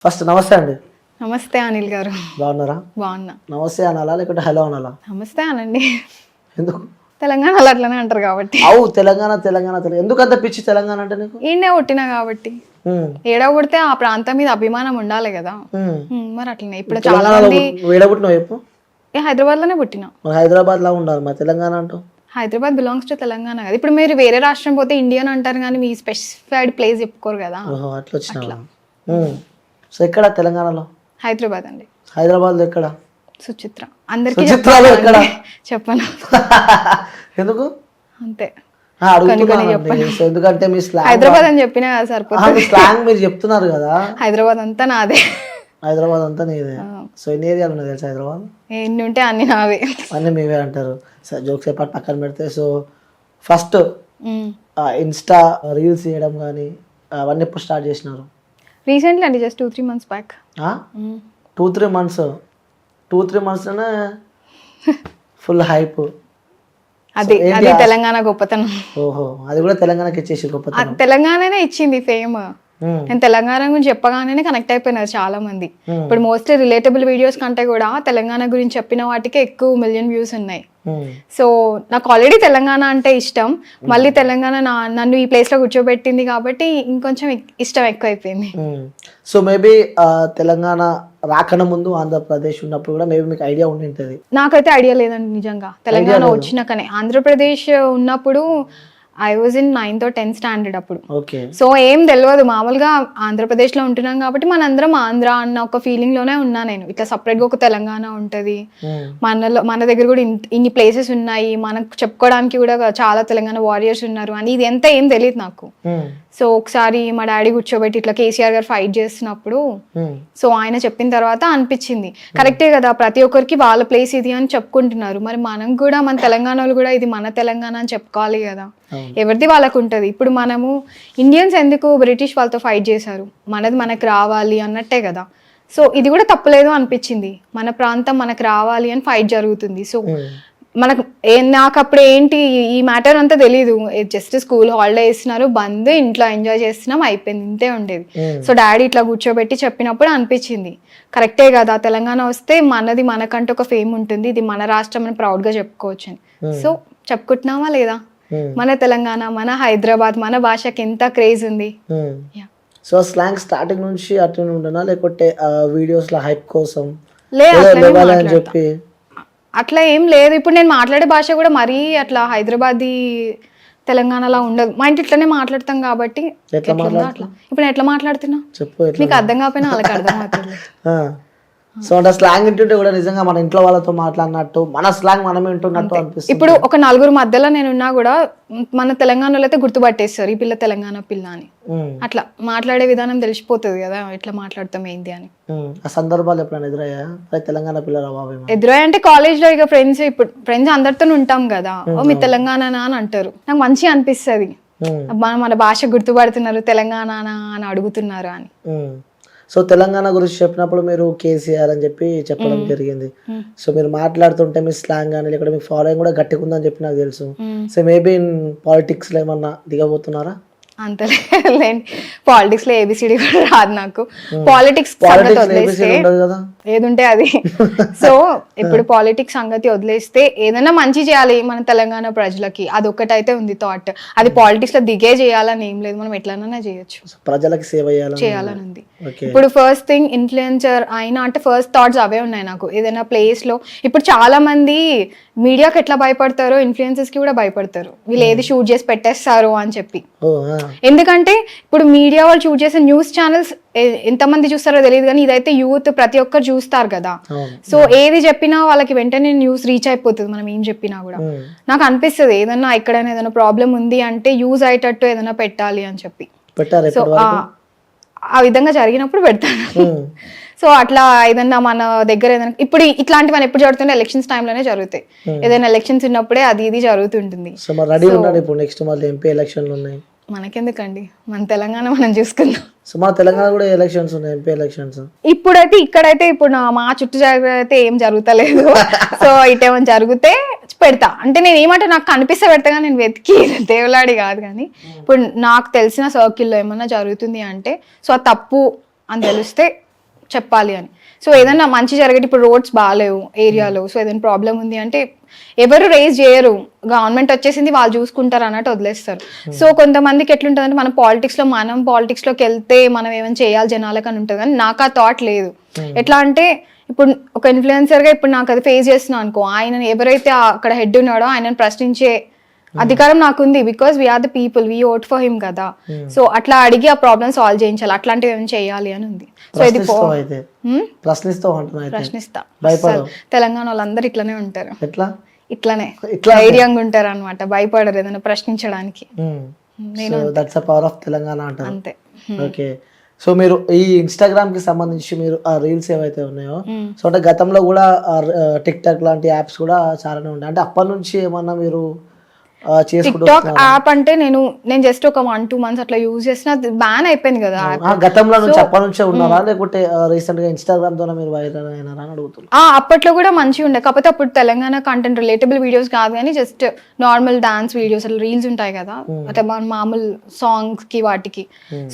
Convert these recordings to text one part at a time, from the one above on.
First నమస్తే అండి. నమస్తే అనిల్ గారు. బాగున్నారా? బాగున్నా. నమస్తే అనాలా లేకుంటే హలో అనాలా? నమస్తే అనండి. ఎందుకు? తెలంగాణలో అట్లనే అంటారు కాబట్టి. అవు తెలంగాణ తెలంగాణ తెలంగాణ ఎందుకు అంత పిచ్చి తెలంగాణ అంటే నీకు? ఈయనే పుట్టినా కాబట్టి ఏడా పుడితే ఆ ప్రాంతం మీద అభిమానం ఉండాలి కదా. మరి అట్లనే ఇప్పుడు చాలా మంది వేడబుట్టినావు చెప్పు. హైదరాబాద్ లోనే పుట్టినా. మరి హైదరాబాద్ లా ఉండాలి మరి తెలంగాణ అంటూ. హైదరాబాద్ బిలాంగ్స్ టు తెలంగాణ కదా. ఇప్పుడు మీరు వేరే రాష్ట్రం పోతే ఇండియన్ అంటారు కానీ మీ స్పెసిఫైడ్ ప్లేస్ చెప్పుకోరు కదా. ఓహో అట్లా వచ్చినా. సో ఎక్కడ తెలంగాణలో? హైదరాబాద్ అండి. హైదరాబాద్ లో ఎక్కడ? సుచిత్ర. అందరికి ఎక్కడ చెప్పను. ఎందుకు అంతే. ఎందుకంటే మీ స్లాంగ్ హైదరాబాద్ అని చెప్పినా సరిపోతుంది. స్లాంగ్ మీరు చెప్తున్నారు కదా. హైదరాబాద్ అంతా నాదే. హైదరాబాద్ అంతా నీదే. సో ఎన్ని ఏరియాలు ఉన్నాయి తెలుసా హైదరాబాద్? ఎన్ని ఉంటే అన్ని నావే. అన్ని మీవే అంటారు. సరే జోక్స్ ఎప్పుడు పక్కన పెడితే, సో ఫస్ట్ ఇన్స్టా రీల్స్ చేయడం కానీ అవన్నీ ఎప్పుడు స్టార్ట్ చేసినారు? రీసెంట్లీ అండి, జస్ట్ 2-3 months బ్యాక్. 2-3 months 2-3 monthsలోనే ఫుల్ హైప్. అది తెలంగాణ గొప్పతనం. ఓహో అది కూడా తెలంగాణకి ఇచ్చేసి గొప్పతనం. తెలంగాణనే ఇచ్చింది ఫేమ్. నేను తెలంగాణ గురించి చెప్పగానే కనెక్ట్ అయిపోయినారు చాలా మంది. ఇప్పుడు మోస్ట్లీ రిలేటబుల్ వీడియోస్ కంటే కూడా తెలంగాణ గురించి చెప్పిన వాటికి ఎక్కువ మిలియన్ వ్యూస్ ఉన్నాయి. సో నాకు ఆల్రెడీ తెలంగాణ అంటే ఇష్టం. మళ్ళీ తెలంగాణ నన్ను ఈ ప్లేస్ లో కూర్చోబెట్టింది కాబట్టి ఇంకొంచెం ఇష్టం ఎక్కువైపోయింది. సో మేబీ తెలంగాణ రాకన ముందు ఆంధ్రప్రదేశ్ ఉన్నప్పుడు కూడా మేబీ మీకు ఐడియా ఉండి ఉంటుంది. నాకైతే ఐడియా లేదండి నిజంగా. తెలంగాణ వచ్చినాకనే ఆంధ్రప్రదేశ్ ఉన్నప్పుడు I was in 9th or 10th standard అప్పుడు. సో ఏం తెలియదు, మామూలుగా ఆంధ్రప్రదేశ్ లో ఉంటున్నాం కాబట్టి మనందరం ఆంధ్ర అన్న ఒక ఫీలింగ్ లోనే ఉన్నా నేను. ఇట్లా సపరేట్ గా ఒక తెలంగాణ ఉంటది, మన దగ్గర కూడా ఇన్ని ప్లేసెస్ ఉన్నాయి, మనకు చెప్పుకోవడానికి కూడా చాలా తెలంగాణ వారియర్స్ ఉన్నారు అని ఇది ఎంత ఏం తెలియదు నాకు. సో ఒకసారి మా డాడీ కూర్చోబెట్టి ఇట్లా కేసీఆర్ గారు ఫైట్ చేస్తున్నప్పుడు సో ఆయన చెప్పిన తర్వాత అనిపించింది కరెక్టే కదా, ప్రతి ఒక్కరికి వాళ్ళ ప్లేస్ ఇది అని చెప్పుకుంటున్నారు, మరి మనం కూడా మన తెలంగాణలో కూడా ఇది మన తెలంగాణ అని చెప్పుకోవాలి కదా. ఎవరిది వాళ్ళకు ఉంటది. ఇప్పుడు మనము ఇండియన్స్ ఎందుకు బ్రిటిష్ వాళ్ళతో ఫైట్ చేశారు, మనది మనకు రావాలి అన్నట్టే కదా. సో ఇది కూడా తప్పలేదు అనిపించింది, మన ప్రాంతం మనకు రావాలి అని ఫైట్ జరుగుతుంది. సో మనకు నాకు అప్పుడు ఏంటి ఈ మ్యాటర్ అంతా తెలీదు, జస్ట్ స్కూల్ హాలిడే ఇస్తున్నారు, బంద్, ఇంట్లో ఎంజాయ్ చేస్తున్నాం, అయిపోయింది, ఇంతే ఉండేది. సో డాడీ ఇట్లా కూర్చోబెట్టి చెప్పినప్పుడు అనిపించింది కరెక్టే కదా, తెలంగాణ వస్తే మనది మనకంటూ ఒక ఫేమ్ ఉంటుంది, ఇది మన రాష్ట్రం అని ప్రౌడ్ గా చెప్పుకోవచ్చు అని. సో చెప్పుకుంటున్నామా లేదా, మన తెలంగాణ, మన హైదరాబాద్, మన భాషకి ఎంత క్రేజ్ ఉంది. సో స్లాంగ్ స్టార్టింగ్ నుంచి అట్లనే ఉండనా లేకపోతే వీడియోస్ లో హైప్ కోసం అని చెప్పి అట్లా ఏం లేదు. ఇప్పుడు నేను మాట్లాడే భాష కూడా మరీ అట్లా హైదరాబాదీ తెలంగాణలో ఉండదు. మా ఇంటి ఇట్లనే మాట్లాడతాం కాబట్టి. ఇప్పుడు ఎట్లా మాట్లాడుతున్నా మీకు అర్థం కాకపోయినా వాళ్ళకి అర్థం అవుతుంది. సో అంటే స్లాంగ్ వింటుంటే కూడా నిజంగా మన ఇంట్లో వాళ్ళతో మాట్లాడినట్టు, మన స్లాంగ్ మనమే వింటున్నట్టు అనిపిస్తుంది. ఇప్పుడు ఒక 4 మధ్యలో నేను ఉన్నా కూడా మన తెలంగాణలో అయితే గుర్తుపట్టేస్తారు, ఈ పిల్ల తెలంగాణ పిల్ల అని. అట్లా మాట్లాడే విధానం తెలిసిపోతుంది కదా, ఎట్లా మాట్లాడతాం ఏంటి అని. ఆ సందర్భాలు ఎప్పుడైనా ఎదురయ్యా తెలంగాణ పిల్ల ఎదురయ్యా అంటే కాలేజ్ లో ఇక ఫ్రెండ్స్, ఇప్పుడు ఫ్రెండ్స్ అందరితో ఉంటాం కదా, ఓ మీ తెలంగాణ అని అంటారు, నాకు మంచిగా అనిపిస్తుంది, మన భాష గుర్తుపడుతున్నారు, తెలంగాణ అని అడుగుతున్నారు అని. సో తెలంగాణ గురించి చెప్పినప్పుడు మీరు కేసీఆర్ అని చెప్పి చెప్పడం జరిగింది. సో మీరు మాట్లాడుతుంటే మీ స్లాంగ్ కానీ లేకపోతే మీ ఫాలోయింగ్ కూడా గట్టిగా ఉందని చెప్పి నాకు తెలుసు. సో మేబీ ఇన్ పాలిటిక్స్ లో ఏమన్నా దిగబోతున్నారా? అంతలేండి, పాలిటిక్స్ లో ఏబిసిడి కూడా రాదు నాకు. పాలిటిక్స్ ఏదుంటే అది. సో ఇప్పుడు పాలిటిక్స్ సంగతి వదిలేస్తే ఏదైనా మంచి చేయాలి మన తెలంగాణ ప్రజలకి, అది ఒక్కటైతే ఉంది థాట్. అది పాలిటిక్స్ లో దిగే చేయాలని ఏం లేదు, మనం ఎట్లన్నా చేయొచ్చు, ప్రజలకి సేవ చేయాలని ఉంది. ఇప్పుడు ఫస్ట్ థింగ్ ఇన్ఫ్లుయెన్సర్ అయినా అంటే ఫస్ట్ థాట్స్ అవే ఉన్నాయి నాకు. ఏదైనా ప్లేస్ లో ఇప్పుడు చాలా మంది మీడియాకి ఎట్లా భయపడతారో ఇన్ఫ్లుయెన్సర్స్ కి కూడా భయపడతారు, వీళ్ళు ఏది షూట్ చేసి పెట్టేస్తారు అని చెప్పి. ఎందుకంటే ఇప్పుడు మీడియా వాళ్ళు షూట్ చేసే న్యూస్ ఛానల్స్ ఎంతమంది చూస్తారో తెలియదు కానీ ఇదైతే యూత్ ప్రతి ఒక్కరు చూస్తారు కదా. సో ఏది చెప్పినా వాళ్ళకి వెంటనే న్యూస్ రీచ్ అయిపోతుంది, మనం ఏం చెప్పినా కూడా. నాకు అనిపిస్తుంది ఏదన్నా ఎక్కడైనా ఏదైనా ప్రాబ్లం ఉంది అంటే యూజ్ అయ్యేటట్టు ఏదైనా పెట్టాలి అని చెప్పి. సో ఆ విధంగా జరిగినప్పుడు పెడతాను. సో అట్లా ఏదన్నా మన దగ్గర ఏదైనా ఇప్పుడు ఇట్లాంటివి మనం ఎప్పుడు జరుగుతుంటే ఎలక్షన్స్ టైంలోనే జరుగుతాయి, ఏదైనా ఎలక్షన్స్ ఉన్నప్పుడే అది ఇది జరుగుతుంటుంది. మనకెందుకండి, మన తెలంగాణ మనం చూసుకుందాం. సో మన తెలంగాణ కూడా ఎలక్షన్స్ ఉన్నాయి, ఎంపీ ఎలక్షన్స్. ఇప్పుడైతే ఇక్కడైతే ఇప్పుడు మా చుట్టూ అయితే ఏం జరుగుతలేదు. సో ఇటేమో జరిగితే పెడతా అంటే నేను ఏమంటే నాకు కనిపిస్తే పెడతా, నేను వెతికి దేవులాడి కాదు. కానీ ఇప్పుడు నాకు తెలిసిన సర్కిల్లో ఏమన్నా జరుగుతుంది అంటే సో తప్పు అని తెలిస్తే చెప్పాలి అని. సో ఏదైనా మంచి జరిగేది, ఇప్పుడు రోడ్స్ బాగాలేవు ఏరియాలో, సో ఏదైనా ప్రాబ్లం ఉంది అంటే ఎవరు రేజ్ చేయరు, గవర్నమెంట్ వచ్చేసింది వాళ్ళు చూసుకుంటారు అన్నట్టు వదిలేస్తారు. సో కొంతమందికి ఎట్లుంటుందంటే మనం పాలిటిక్స్లోకి వెళ్తే మనం ఏమైనా చేయాలి జనాలకు అని ఉంటుంది, కానీ నాకు ఆ థాట్ లేదు. ఎట్లా అంటే ఇప్పుడు ఒక ఇన్ఫ్లుయెన్సర్గా ఇప్పుడు నాకు అది ఫేస్ చేస్తున్నాను అనుకో, ఆయన ఎవరైతే అక్కడ హెడ్ ఉన్నాడో ఆయనను ప్రశ్నించే అధికారం నాకుంది, because we are the people, we vote for him కదా. సో అట్లా అడిగి ఆ ప్రాబ్లమ్ సాల్వ్ చేయించాలి, అట్లాంటివి ఏమైనా చేయాలి అని ఉంది. సో ఇది ప్రశ్నిస్తా. తెలంగాణ వాళ్ళందరూ ఇట్లానే ఉంటారు, ఇట్లానే ధైర్యంగా ఉంటారు అనమాట, భయపడరు ఏదైనా ప్రశ్నించడానికి. నేను that's the power of Telangana అంటారు. అంతే. ఓకే, సో మీరు ఈ ఇన్స్టాగ్రామ్ కి సంబంధించి మీరు ఆ రీల్స్ ఏవైతే ఉన్నాయో, సో అంటే గతంలో కూడా టిక్ టాక్ లాంటి యాప్స్ కూడా చాలానే ఉన్నాయి, అంటే అప్పటి నుంచి ఏమన్నా మీరు టిక్ టాక్ యాప్ అంటే నేను జస్ట్ ఒక 1-2 months అట్లా యూజ్ చేసిన, బ్యాన్ అయిపోయింది కదా. గతంలో నుంచి అప్పటి నుంచే ఉన్నారా, లేకుంటే రీసెంట్ గా ఇన్స్టాగ్రామ్ ద్వారా మీరు వైరల్ అయినారా అని అడుగుతున్నా. అప్పట్లో కూడా మంచిగా ఉండే, కాకపోతే అప్పుడు తెలంగాణ కంటెంట్ రిలేటబుల్ వీడియోస్ కాదు కానీ జస్ట్ నార్మల్ డాన్స్ వీడియోస్, అట్లా రీల్స్ ఉంటాయి కదా, అంటే మామూలు సాంగ్స్ కి వాటికి,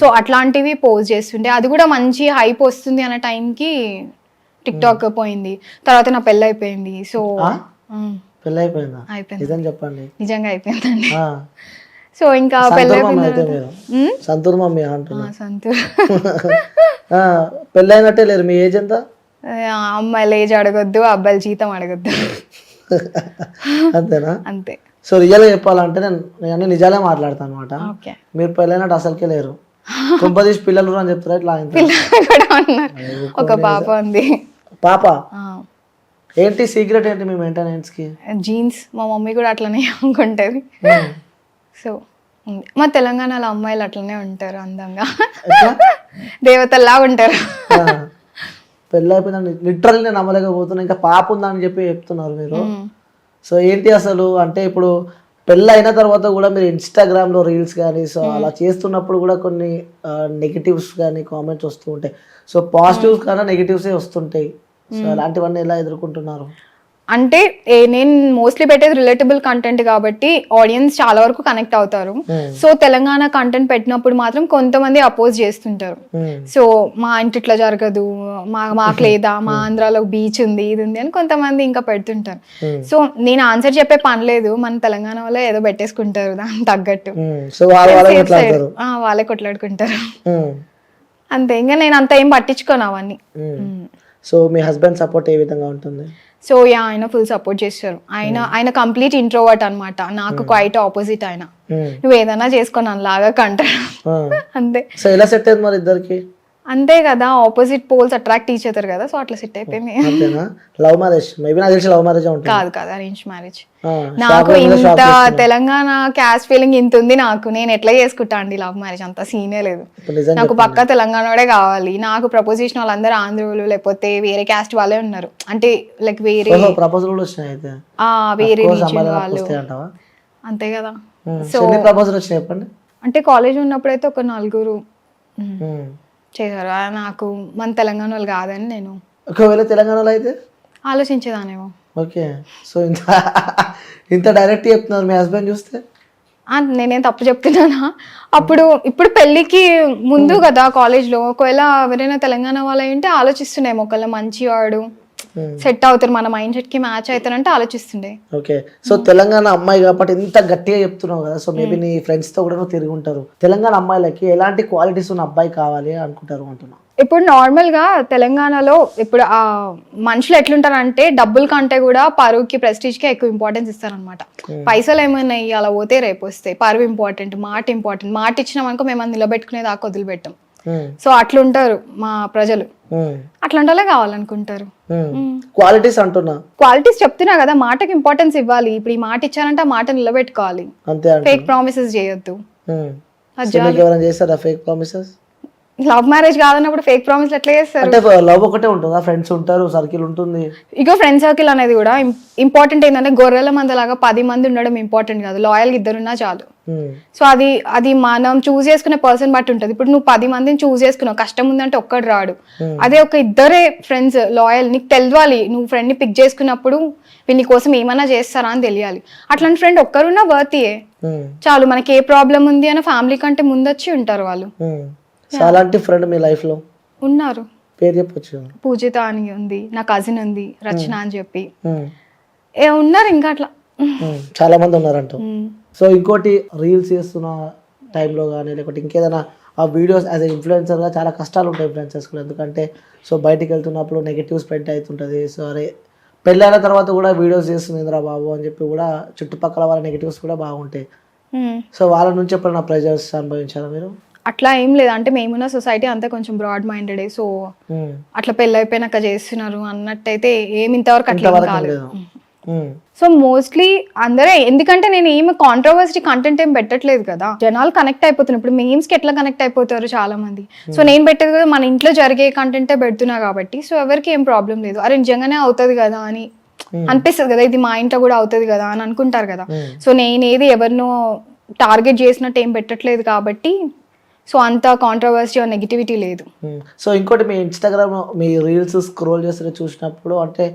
సో అట్లాంటివి పోస్ట్ చేస్తుండే. అది కూడా మంచి హైప్ వస్తుంది అనే టైంకి టిక్ టాక్ పోయింది. తర్వాత నా పెళ్ళి అయిపోయింది. సో పెళ్ళి అయిపోయిందా? నిజం చెప్పండి. నిజంగా అయిపోయిందండి. సో ఇంకా పెళ్ళి సంతూర్ మమ్మీ అంటున్నా. సంతూర్ పెళ్ళి అయినట్టే లేరు. మీ ఏజ్ ఎంత? అమ్మాయిల ఏజ్ అడగొద్దు, అబ్బాయిల జీతం అడగొద్దు. అంతేనా? అంతే. సో రియల్ గా చెప్పాలంటే నేను నిజాలే మాట్లాడతాను అనమాట. మీరు పెళ్ళైనట్టు అసలుకే లేరు. కొంపదీసి పిల్లలు అని చెప్తారా? ఇట్లా ఒక పాప ఉంది. పాప? ఏంటి సీక్రెట్ ఏంటి మీ మెయింటెనెన్స్ కి? జీన్స్. మా మమ్మీ కూడా అట్లనే అనుకుంటది. సో మా తెలంగాణలో అమ్మాయిలు అట్లనే ఉంటారు, అందంగా దేవతల్లా ఉంటారు. పెళ్ళి అయిపోయిందని లిటరల్లీ నేను నమ్మలేకపోతున్నా, ఇంకా పాప ఉందని చెప్పి చెప్తున్నారు మీరు. సో ఏంటి అసలు అంటే ఇప్పుడు పెళ్ళి అయిన తర్వాత కూడా మీరు ఇన్స్టాగ్రామ్లో రీల్స్ కానీ సో అలా చేస్తున్నప్పుడు కూడా కొన్ని నెగిటివ్స్ కానీ కామెంట్స్ వస్తూ ఉంటాయి. సో పాజిటివ్స్ కన్నా నెగిటివ్సే వస్తుంటాయి. సో అలాంటివన్నీ ఎలా ఎదుర్కొంటున్నారు? అంటే నేను మోస్ట్లీ పెట్టేది రిలేటబుల్ కంటెంట్ కాబట్టి ఆడియన్స్ చాలా వరకు కనెక్ట్ అవుతారు. సో తెలంగాణ కంటెంట్ పెట్టినప్పుడు మాత్రం కొంతమంది అపోజ్ చేస్తుంటారు. సో మా ఇంటి ఇట్లా జరగదు, మాకు లేదా, మా ఆంధ్రాలో బీచ్ ఉంది, ఇది ఉంది అని కొంతమంది ఇంకా పెడుతుంటారు. సో నేను ఆన్సర్ చెప్పే పని లేదు, మన తెలంగాణ వాళ్ళు ఏదో పెట్టేసుకుంటారు దానికి తగ్గట్టు, వాళ్ళే కొట్లాడుకుంటారు అంతే. ఇంకా నేను అంత ఏం పట్టించుకోను అవన్నీ. సో మీ హస్బెండ్ సపోర్ట్ ఏ విధంగా ఉంటుంది? సో ఆయన ఫుల్ సపోర్ట్ చేస్తారు. ఆయన కంప్లీట్ ఇంట్రోవర్ట్ అన్నమాట, నాకు క్వైట్ ఆపోజిట్. ఆయన నువ్వు ఏదైనా చేసుకొని అలాగా కంటాడు అంతే. సో ఎలా సెట్ అయింది మరి ఇద్దరికి? అంతే కదా, opposite poles attract each other కదా, సో అట్లా సెట్ అయిపోయింది. Love marriage? మేబీ నాకు తెలిసి లవ్ మ్యారేజ్ ఉంటుంది. కాదు అరేంజ్ మ్యారేజ్. నాకు ఇంత తెలంగాణ క్యాస్ట్ ఫీలింగ్ ఇంత ఉంది నాకు, నేను ఎట్లా చేసుకుంటా అండి లవ్ మ్యారేజ్, అంత సీనే లేదు. నాకు పక్కా తెలంగాణోడే కావాలి. నాకు ప్రపోజ్ చేసిన వాళ్ళందరూ ఆంధ్రులు లేకపోతే వేరే క్యాస్ట్ వాళ్ళే ఉన్నారు, అంటే లైక్ వేరే వేరే రీజియన్ వాళ్ళు, అంతే కదా. సో అంటే కాలేజ్ ఉన్నప్పుడైతే ఒక 4 చేశారు. నాకు మన తెలంగాణ వాళ్ళు కాదని నేను ఒకవేళ తెలంగాణలో అయితే ఆలోచించేదానేమో. ఓకే, సో ఇంత డైరెక్ట్ చెప్తున్నారు మీ హస్బెండ్ చూస్తే. నేనేం తప్పు చెప్తున్నానా? ఇప్పుడు పెళ్ళికి ముందు కదా కాలేజ్లో, ఒకవేళ ఎవరైనా తెలంగాణ వాళ్ళు అయింటే ఆలోచిస్తున్నాయేమో, ఒకవేళ మంచివాడు సెట్ అవుతారు, మన మైండ్ సెట్ కి మ్యాచ్ అవుతారంటే ఆలోచిస్తుండే. ఓకే, సో తెలంగాణ అమ్మాయి కాబట్టి ఇంత గట్టిగా చెప్తున్నావు కదా, సో మేబీ నీ ఫ్రెండ్స్ తో కూడా తిరిగి ఉంటారు. తెలంగాణ అమ్మాయిలకి ఎలాంటి క్వాలిటీస్ ఉన్న అబ్బాయి కావాలి అనుకుంటారు అంటున్నా? ఇప్పుడు నార్మల్ గా తెలంగాణలో ఇప్పుడు ఆ మనుషులు ఎట్లుంటారంటే డబ్బుల కంటే కూడా పరువుకి, ప్రెస్టీజ్ కి ఎక్కువ ఇంపార్టెన్స్ ఇస్తారనమాట. పైసలు ఏమైనా అలా పోతే రేపు వస్తాయి, పరువు ఇంపార్టెంట్, మాట ఇంపార్టెంట్. మాట ఇచ్చినాం అనుకో మేము నిలబెట్టుకునే దాకా వదిలిపెట్టాం. సో అట్లుంటారు మా ప్రజలు, అట్లాంటి కావాలనుకుంటారు. క్వాలిటీస్ అంటున్నా, క్వాలిటీస్ చెప్తున్నా కదా, మాటకి ఇంపార్టెన్స్ ఇవ్వాలి. ఇప్పుడు ఈ మాట ఇచ్చారంటే ఆ మాట నిలబెట్టుకోవాలి, ఫేక్ ప్రామిసెస్ చేయొద్దు. ఫేక్ ప్రామిసెస్ లవ్ మ్యారేజ్ కాదన్నప్పుడు ఫేక్ ప్రామిస్ ఎట్లా చేస్తారు? అంటే లవ్ ఒకటే ఉంటుందా? ఫ్రెండ్స్ ఉంటారు, సర్కిల్ ఉంటుంది. ఇగో ఫ్రెండ్ సర్కిల్ అనేది కూడా ఇంపార్టెంట్. ఏంటంటే గొర్రెల మందలాగా 10 మంది ఉండడం ఇంపార్టెంట్ కాదు, లాయల్ 2 ఉన్నా చాలు. సో అది మనం చూస్ చేసుకునే పర్సన్ బట్టి ఉంటుంది. ఇప్పుడు నువ్వు 10 మందిని చూస్ చేసుకున్నావు, కష్టం ఉందంటే ఒక్కడు రాడు. అదే ఒక 2 ఫ్రెండ్స్ లాయల్, నీకు తెలియాలి నువ్వు ఫ్రెండ్ ని పిక్ చేసుకున్నప్పుడు వీళ్ళ కోసం ఏమన్నా చేస్తారా అని తెలియాలి. అట్లాంటి ఫ్రెండ్ ఒక్కరున్నా వర్తియే చాలు. మనకి ఏ ప్రాబ్లం ఉంది అని ఫ్యామిలీ కంటే ముందొచ్చి ఉంటారు వాళ్ళు. అలాంటి ఫ్రెండ్ మీ లైఫ్ లో ఉన్నారు? పేరు చెప్పొచ్చు. పూజిత అని ఉంది, నా కజిన్ ఉంది రచన అని చెప్పి ఉమ్, ఉన్నారు ఇంకా అట్లా. చాలా మంది ఉన్నారంట. సో ఇంకోటి రీల్స్ చేస్తున్న టైంలో కానీ లేకపోతే ఇంకేదైనా ఆ వీడియోస్ యాజ్ ఎ ఇన్ఫ్లుయెన్సర్గా చాలా కష్టాలు ఉంటాయి ఇన్ఫ్లుయెన్సర్స్ కూడా. ఎందుకంటే సో బయటికి వెళ్తున్నప్పుడు నెగిటివ్ స్ప్రెడ్ అవుతుంటుంది. సో అరే పెళ్ళైన తర్వాత కూడా వీడియోస్ చేస్తుంది ఇంద్రా బాబు అని చెప్పి కూడా చుట్టుపక్కల వాళ్ళ నెగిటివ్స్ కూడా బాగుంటాయి. సో వాళ్ళ నుంచి ఎప్పుడైనా ప్రెజర్స్ అనుభవించారా మీరు? అట్లా ఏం లేదు, అంటే మేమున్న సొసైటీ అంతా కొంచెం బ్రాడ్ మైండెడ్. సో అట్లా పెళ్ళి అయిపోయినాక చేస్తున్నారు అన్నట్టయితే ఏమి ఇంతవరకు అట్లా ఏం కాలేదు. సో మోస్ట్లీ అందరే, ఎందుకంటే నేను ఏమి కాంట్రవర్సీ కంటెంట్ ఏం పెట్టట్లేదు కదా, జనాలు కనెక్ట్ అయిపోతున్నారు. ఇప్పుడు మీమ్స్ కి ఎట్లా కనెక్ట్ అయిపోతారు చాలా మంది. సో నేను పెట్టేది కూడా మన ఇంట్లో జరిగే కంటెంటే పెడుతున్నా కాబట్టి సో ఎవరికి ఏం ప్రాబ్లం లేదు. అరే నిజంగానే అవుతుంది కదా అని అనిపిస్తుంది కదా, ఇది మా ఇంట్లో కూడా అవుతుంది కదా అని అనుకుంటారు కదా. సో నేనేది ఎవరినో టార్గెట్ చేసినట్టు ఏం పెట్టట్లేదు కాబట్టి సో అంత కాంట్రవర్సీ నెగిటివిటీ లేదు. సో ఇంకోటి మీ ఇన్స్టాగ్రామ్ మీ రీల్స్ స్క్రోల్ చేస్తే చూసినప్పుడు అంటే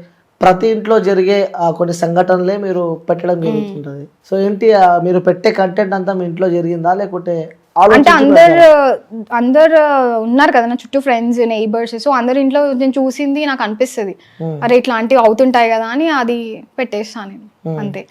ప్రతి ఇంట్లో జరిగే కొన్ని సంఘటనలే మీరు పెట్టడం జరుగుతుంటది. సో ఏంటి మీరు పెట్టే కంటెంట్ అంతా మీ ఇంట్లో జరిగిందా లేకుంటే అంటే అందరు ఉన్నారు కదా నా చుట్టూ, ఫ్రెండ్స్ నైబర్స్. సో అందరి ఇంట్లో నేను చూసింది నాకు అనిపిస్తుంది అరే ఇట్లాంటివి అవుతుంటాయి కదా అని అది పెట్టేస్తాను నేను అంతే.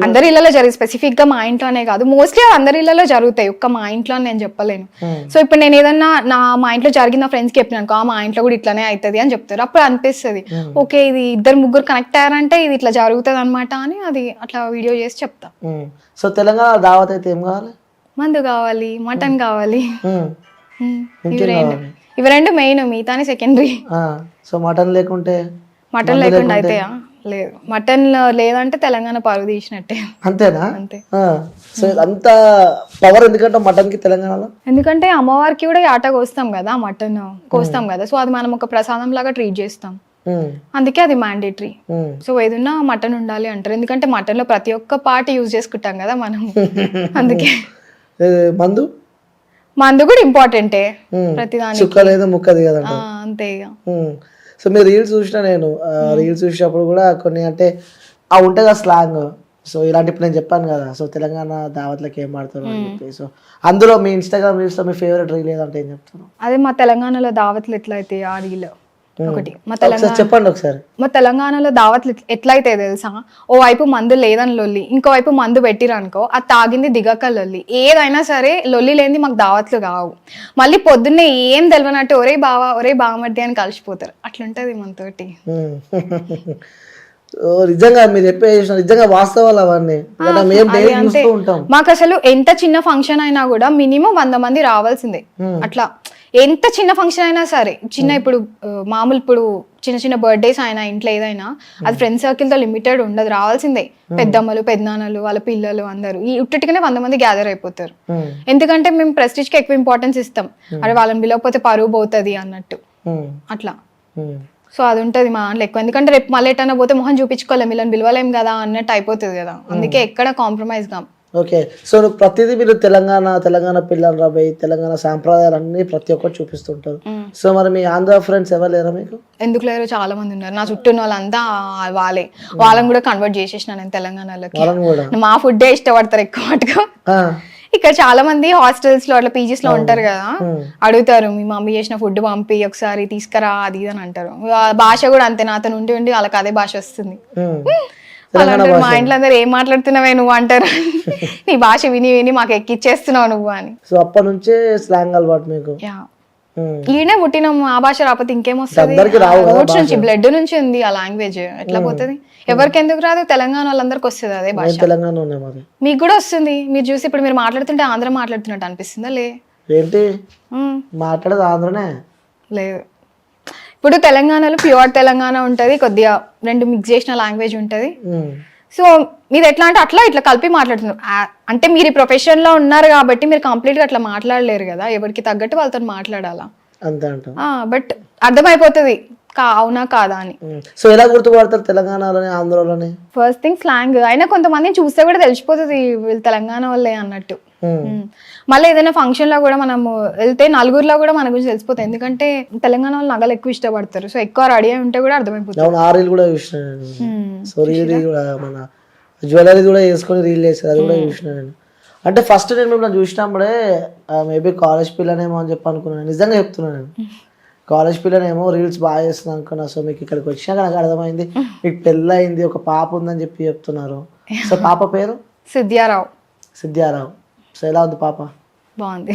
అందరి ఇళ్లలో జరిగి స్పెసిఫిక్ గా మా ఇంట్లోనే కాదు, మోస్ట్లీ అందరి ఇళ్లలో జరుగుతాయి, ఒక్క మా ఇంట్లో అని నేను చెప్పలేను. సో ఇప్పుడు నేను ఏదన్నా మా ఇంట్లో జరిగిన నా ఫ్రెండ్స్ కి చెప్పినాను మా ఇంట్లో కూడా ఇట్లానే అవుతుంది అని చెప్తారు. అప్పుడు అనిపిస్తుంది ఓకే ఇది ఇద్దరు ముగ్గురు కనెక్ట్ అయ్యారంటే ఇది ఇట్లా జరుగుతుంది అనమాట అని అది అట్లా వీడియో చేసి చెప్తా. సో తెలంగాణ దావత్ అయితే ఏం కావాలి? మందు కావాలి, మటన్ కావాలి, ఇవి రెండు మెయిన్, మిగతాని సెకండరీ. సో మటన్ లేకుంటే అయితాయా? లేదు, మటన్ లేదంటే తెలంగాణ పరువు తీసినట్టే. అంతేనా? అంతే. సో అంత పవర్ ఎందుకంటే మటన్ కి తెలంగాణలో, ఎందుకంటే అమ్మవారికి కూడా ఆట కోస్తాం కదా, మటన్ కోస్తాం కదా. సో అది మనం ఒక ప్రసాదం లాగా ట్రీట్ చేస్తాం, అందుకే అది మ్యాండేటరీ. సో ఏదన్నా మటన్ ఉండాలి అంటారు, ఎందుకంటే మటన్ లో ప్రతి ఒక్క పార్ట్ యూజ్ చేసుకుంటాం కదా మనం, అందుకే. మందు కూడా ఇంపార్టెంటే ప్రతిదానికి, ముక్కది కదా అంతే ఇక. సో మీరు రీల్స్ చూసిన, నేను రీల్స్ చూసినప్పుడు కూడా కొన్ని అంటే ఉంటాయి కదా స్లాంగ్. సో ఇలాంటి ఇప్పుడు నేను చెప్పాను కదా, సో తెలంగాణ దావత్లకి ఏం ఆడతారు అని చెప్పి. సో అందులో మీ ఇన్స్టాగ్రామ్ రీల్స్ లో మీ ఫేవరెట్ రీల్ ఏదంటే ఏం చెప్తారు? అదే మా తెలంగాణలో దావత్లు ఎట్లా అయితే ఆ రీల్ ఒకటి. చెప్పండి ఒకసారి. మా తెలంగాణలో దావత్లు ఎట్లయితే తెలుసా, ఓ వైపు మందు లేదని లొల్లి, ఇంకో వైపు మందు పెట్టిరనుకో అది తాగింది దిగక లొల్లి. ఏదైనా సరే లొల్లి లేని మాకు దావత్లు కావు. మళ్ళీ పొద్దున్నే ఏం తెలియనట్టు ఒరే బావా ఒరే బావమర్ది అని కలిసిపోతారు, అట్లుంటది మనతోటి. నిజంగా మీరు చెప్పే నిజంగా వాస్తవాలు అవన్నీ మాకు అసలు ఎంత చిన్న ఫంక్షన్ అయినా కూడా మినిమం 100 మంది రావాల్సిందే. అట్లా ఎంత చిన్న ఫంక్షన్ అయినా సరే, చిన్న ఇప్పుడు మామూలు ఇప్పుడు చిన్న చిన్న బర్త్డేస్ అయినా ఇంట్లో ఏదైనా అది ఫ్రెండ్ సర్కిల్ తో లిమిటెడ్ ఉండదు, రావాల్సిందే. పెద్దమ్మలు పెద్దనాన్నలు వాళ్ళ పిల్లలు అందరూ ఈ ఉట్టిగానే 100 మంది గ్యాదర్ అయిపోతారు. ఎందుకంటే మేము ప్రెస్టీజ్ కి ఎక్కువ ఇంపార్టెన్స్ ఇస్తాం, అరే వాళ్ళని పిలవకపోతే పరువు పోతుంది అన్నట్టు అట్లా. సో అది ఉంటుంది మా దాంట్లో ఎక్కువ, ఎందుకంటే రేపు మళ్ళీ ఎట్టన్నా పోతే మొహం చూపించుకోలేము, వీళ్ళని పిలవలేం కదా అన్నట్టు అయిపోతుంది కదా, అందుకే ఎక్కడ కాంప్రమైజ్ కాం. ఓకే. సో నువ్వు ప్రతిదీ మీరు తెలంగాణ పిల్లలు రాబోయి తెలంగాణ సాంప్రదాయాలు అన్ని ప్రతి ఒక్కటి చూపిస్తుంటారు. సో మరి మీ ఆంధ్ర ఫ్రెండ్స్ ఎవరు లేరా మీకు? ఎందుకు లేరు, చాలా మంది ఉన్నారు. నా చుట్టూ ఉన్న వాళ్ళంతా వాళ్ళని కూడా కన్వర్ట్ చేసేసిన నేను తెలంగాణలోకి. మా ఫుడ్ ఇష్టపడతారు ఎక్కువ మటుగా. ఇక్కడ చాలా మంది హాస్టల్స్ లో అట్లా పీజీస్ లో ఉంటారు కదా, అడుగుతారు మీ మమ్మీ చేసిన ఫుడ్ పంపి ఒకసారి తీసుకురా అది అని అంటారు. భాష కూడా అంతే, నాతో ఉండి వాళ్ళకి అదే భాష వస్తుంది. మా ఇంట్లో అందరు ఏం మాట్లాడుతున్నావే నువ్వు అంటారు, నీ భాష విని విని మాకు ఎక్కిచ్చేస్తున్నావు నువ్వు అని. సో అప్పటి నుంచే స్లాంగ్ అలవాటు మీకు? ఈయనే పుట్టినాము, ఆ భాష రాకపోతే ఇంకేమొస్తుంది, రూట్స్ నుంచి బ్లడ్ నుంచి ఉంది ఆ లాంగ్వేజ్, ఎట్లా పోతుంది? ఎవరికి ఎందుకు రాదు, తెలంగాణ వాళ్ళందరికి వస్తుంది అదే భాష. మీకు కూడా వస్తుంది, మీరు చూసి ఇప్పుడు మీరు మాట్లాడుతుంటే ఆంధ్ర మాట్లాడుతున్నట్టు అనిపిస్తుందా? ఏంటి మాట్లాడదు ఆంధ్రనే లేదు. ఇప్పుడు తెలంగాణలో ప్యూర్ తెలంగాణ ఉంటది, కొద్దిగా రెండు మిక్స్ చేసిన లాంగ్వేజ్ ఉంటది. సో మీరు ఎట్లా అంటే అట్లా ఇట్లా కలిపి మాట్లాడుతున్నారు, అంటే మీరు ఈ ప్రొఫెషన్ లో ఉన్నారు కాబట్టి మీరు కంప్లీట్ గా అట్లా మాట్లాడలేరు కదా, ఎవరికి తగ్గట్టు వాళ్ళతో మాట్లాడాలా. బట్ అర్థమైపోతుంది అవునా కాదా అని. సో ఎలా గుర్తుపడతారు తెలంగాణలోని ఆంధ్రలోని? ఫస్ట్ థింగ్ స్లాంగ్, అయినా కొంతమందిని చూస్తే కూడా తెలిసిపోతుంది వీళ్ళు తెలంగాణ వాళ్ళే అన్నట్టు. మళ్ళీ ఏదైనా ఫంక్షన్ లో కూడా మనం వెళ్తే నలుగురిలో కూడా మన గురించి తెలిసిపోతుంది, ఎందుకంటే తెలంగాణ వాళ్ళు నగలు ఎక్కువ ఇష్టపడతారు. సో ఎక్కువ రెడీ అయి ఉంటే కూడా అర్థమైపోతుంది. ఆ రీల్ కూడా చూసినాను, సో రీల్ కూడా మన జ్యువెలరీ కూడా వేసుకొని రీల్ చేస్తారు, అది కూడా చూసినాను. అంటే ఫస్ట్ నేను మిమ్మల్ని చూసినప్పుడే మేబీ కాలేజ్ పిల్లనేమో అని చెప్పి అనుకున్నాను, నిజంగా చెప్తున్నాను. కాలేజ్ పిల్లనేమో రీల్స్ బాగా చేస్తుంది అనుకున్నా. సో మీకు ఇక్కడికి వచ్చినాక నాకు అర్థమైంది మీకు పెళ్ళయింది, ఒక పాప ఉందని చెప్పి చెప్తున్నారు. సో పాప పేరు సిద్ధ్యారావు. సిద్ధ్యారావు. సో ఎలా ఉంది పాప? బాగుంది.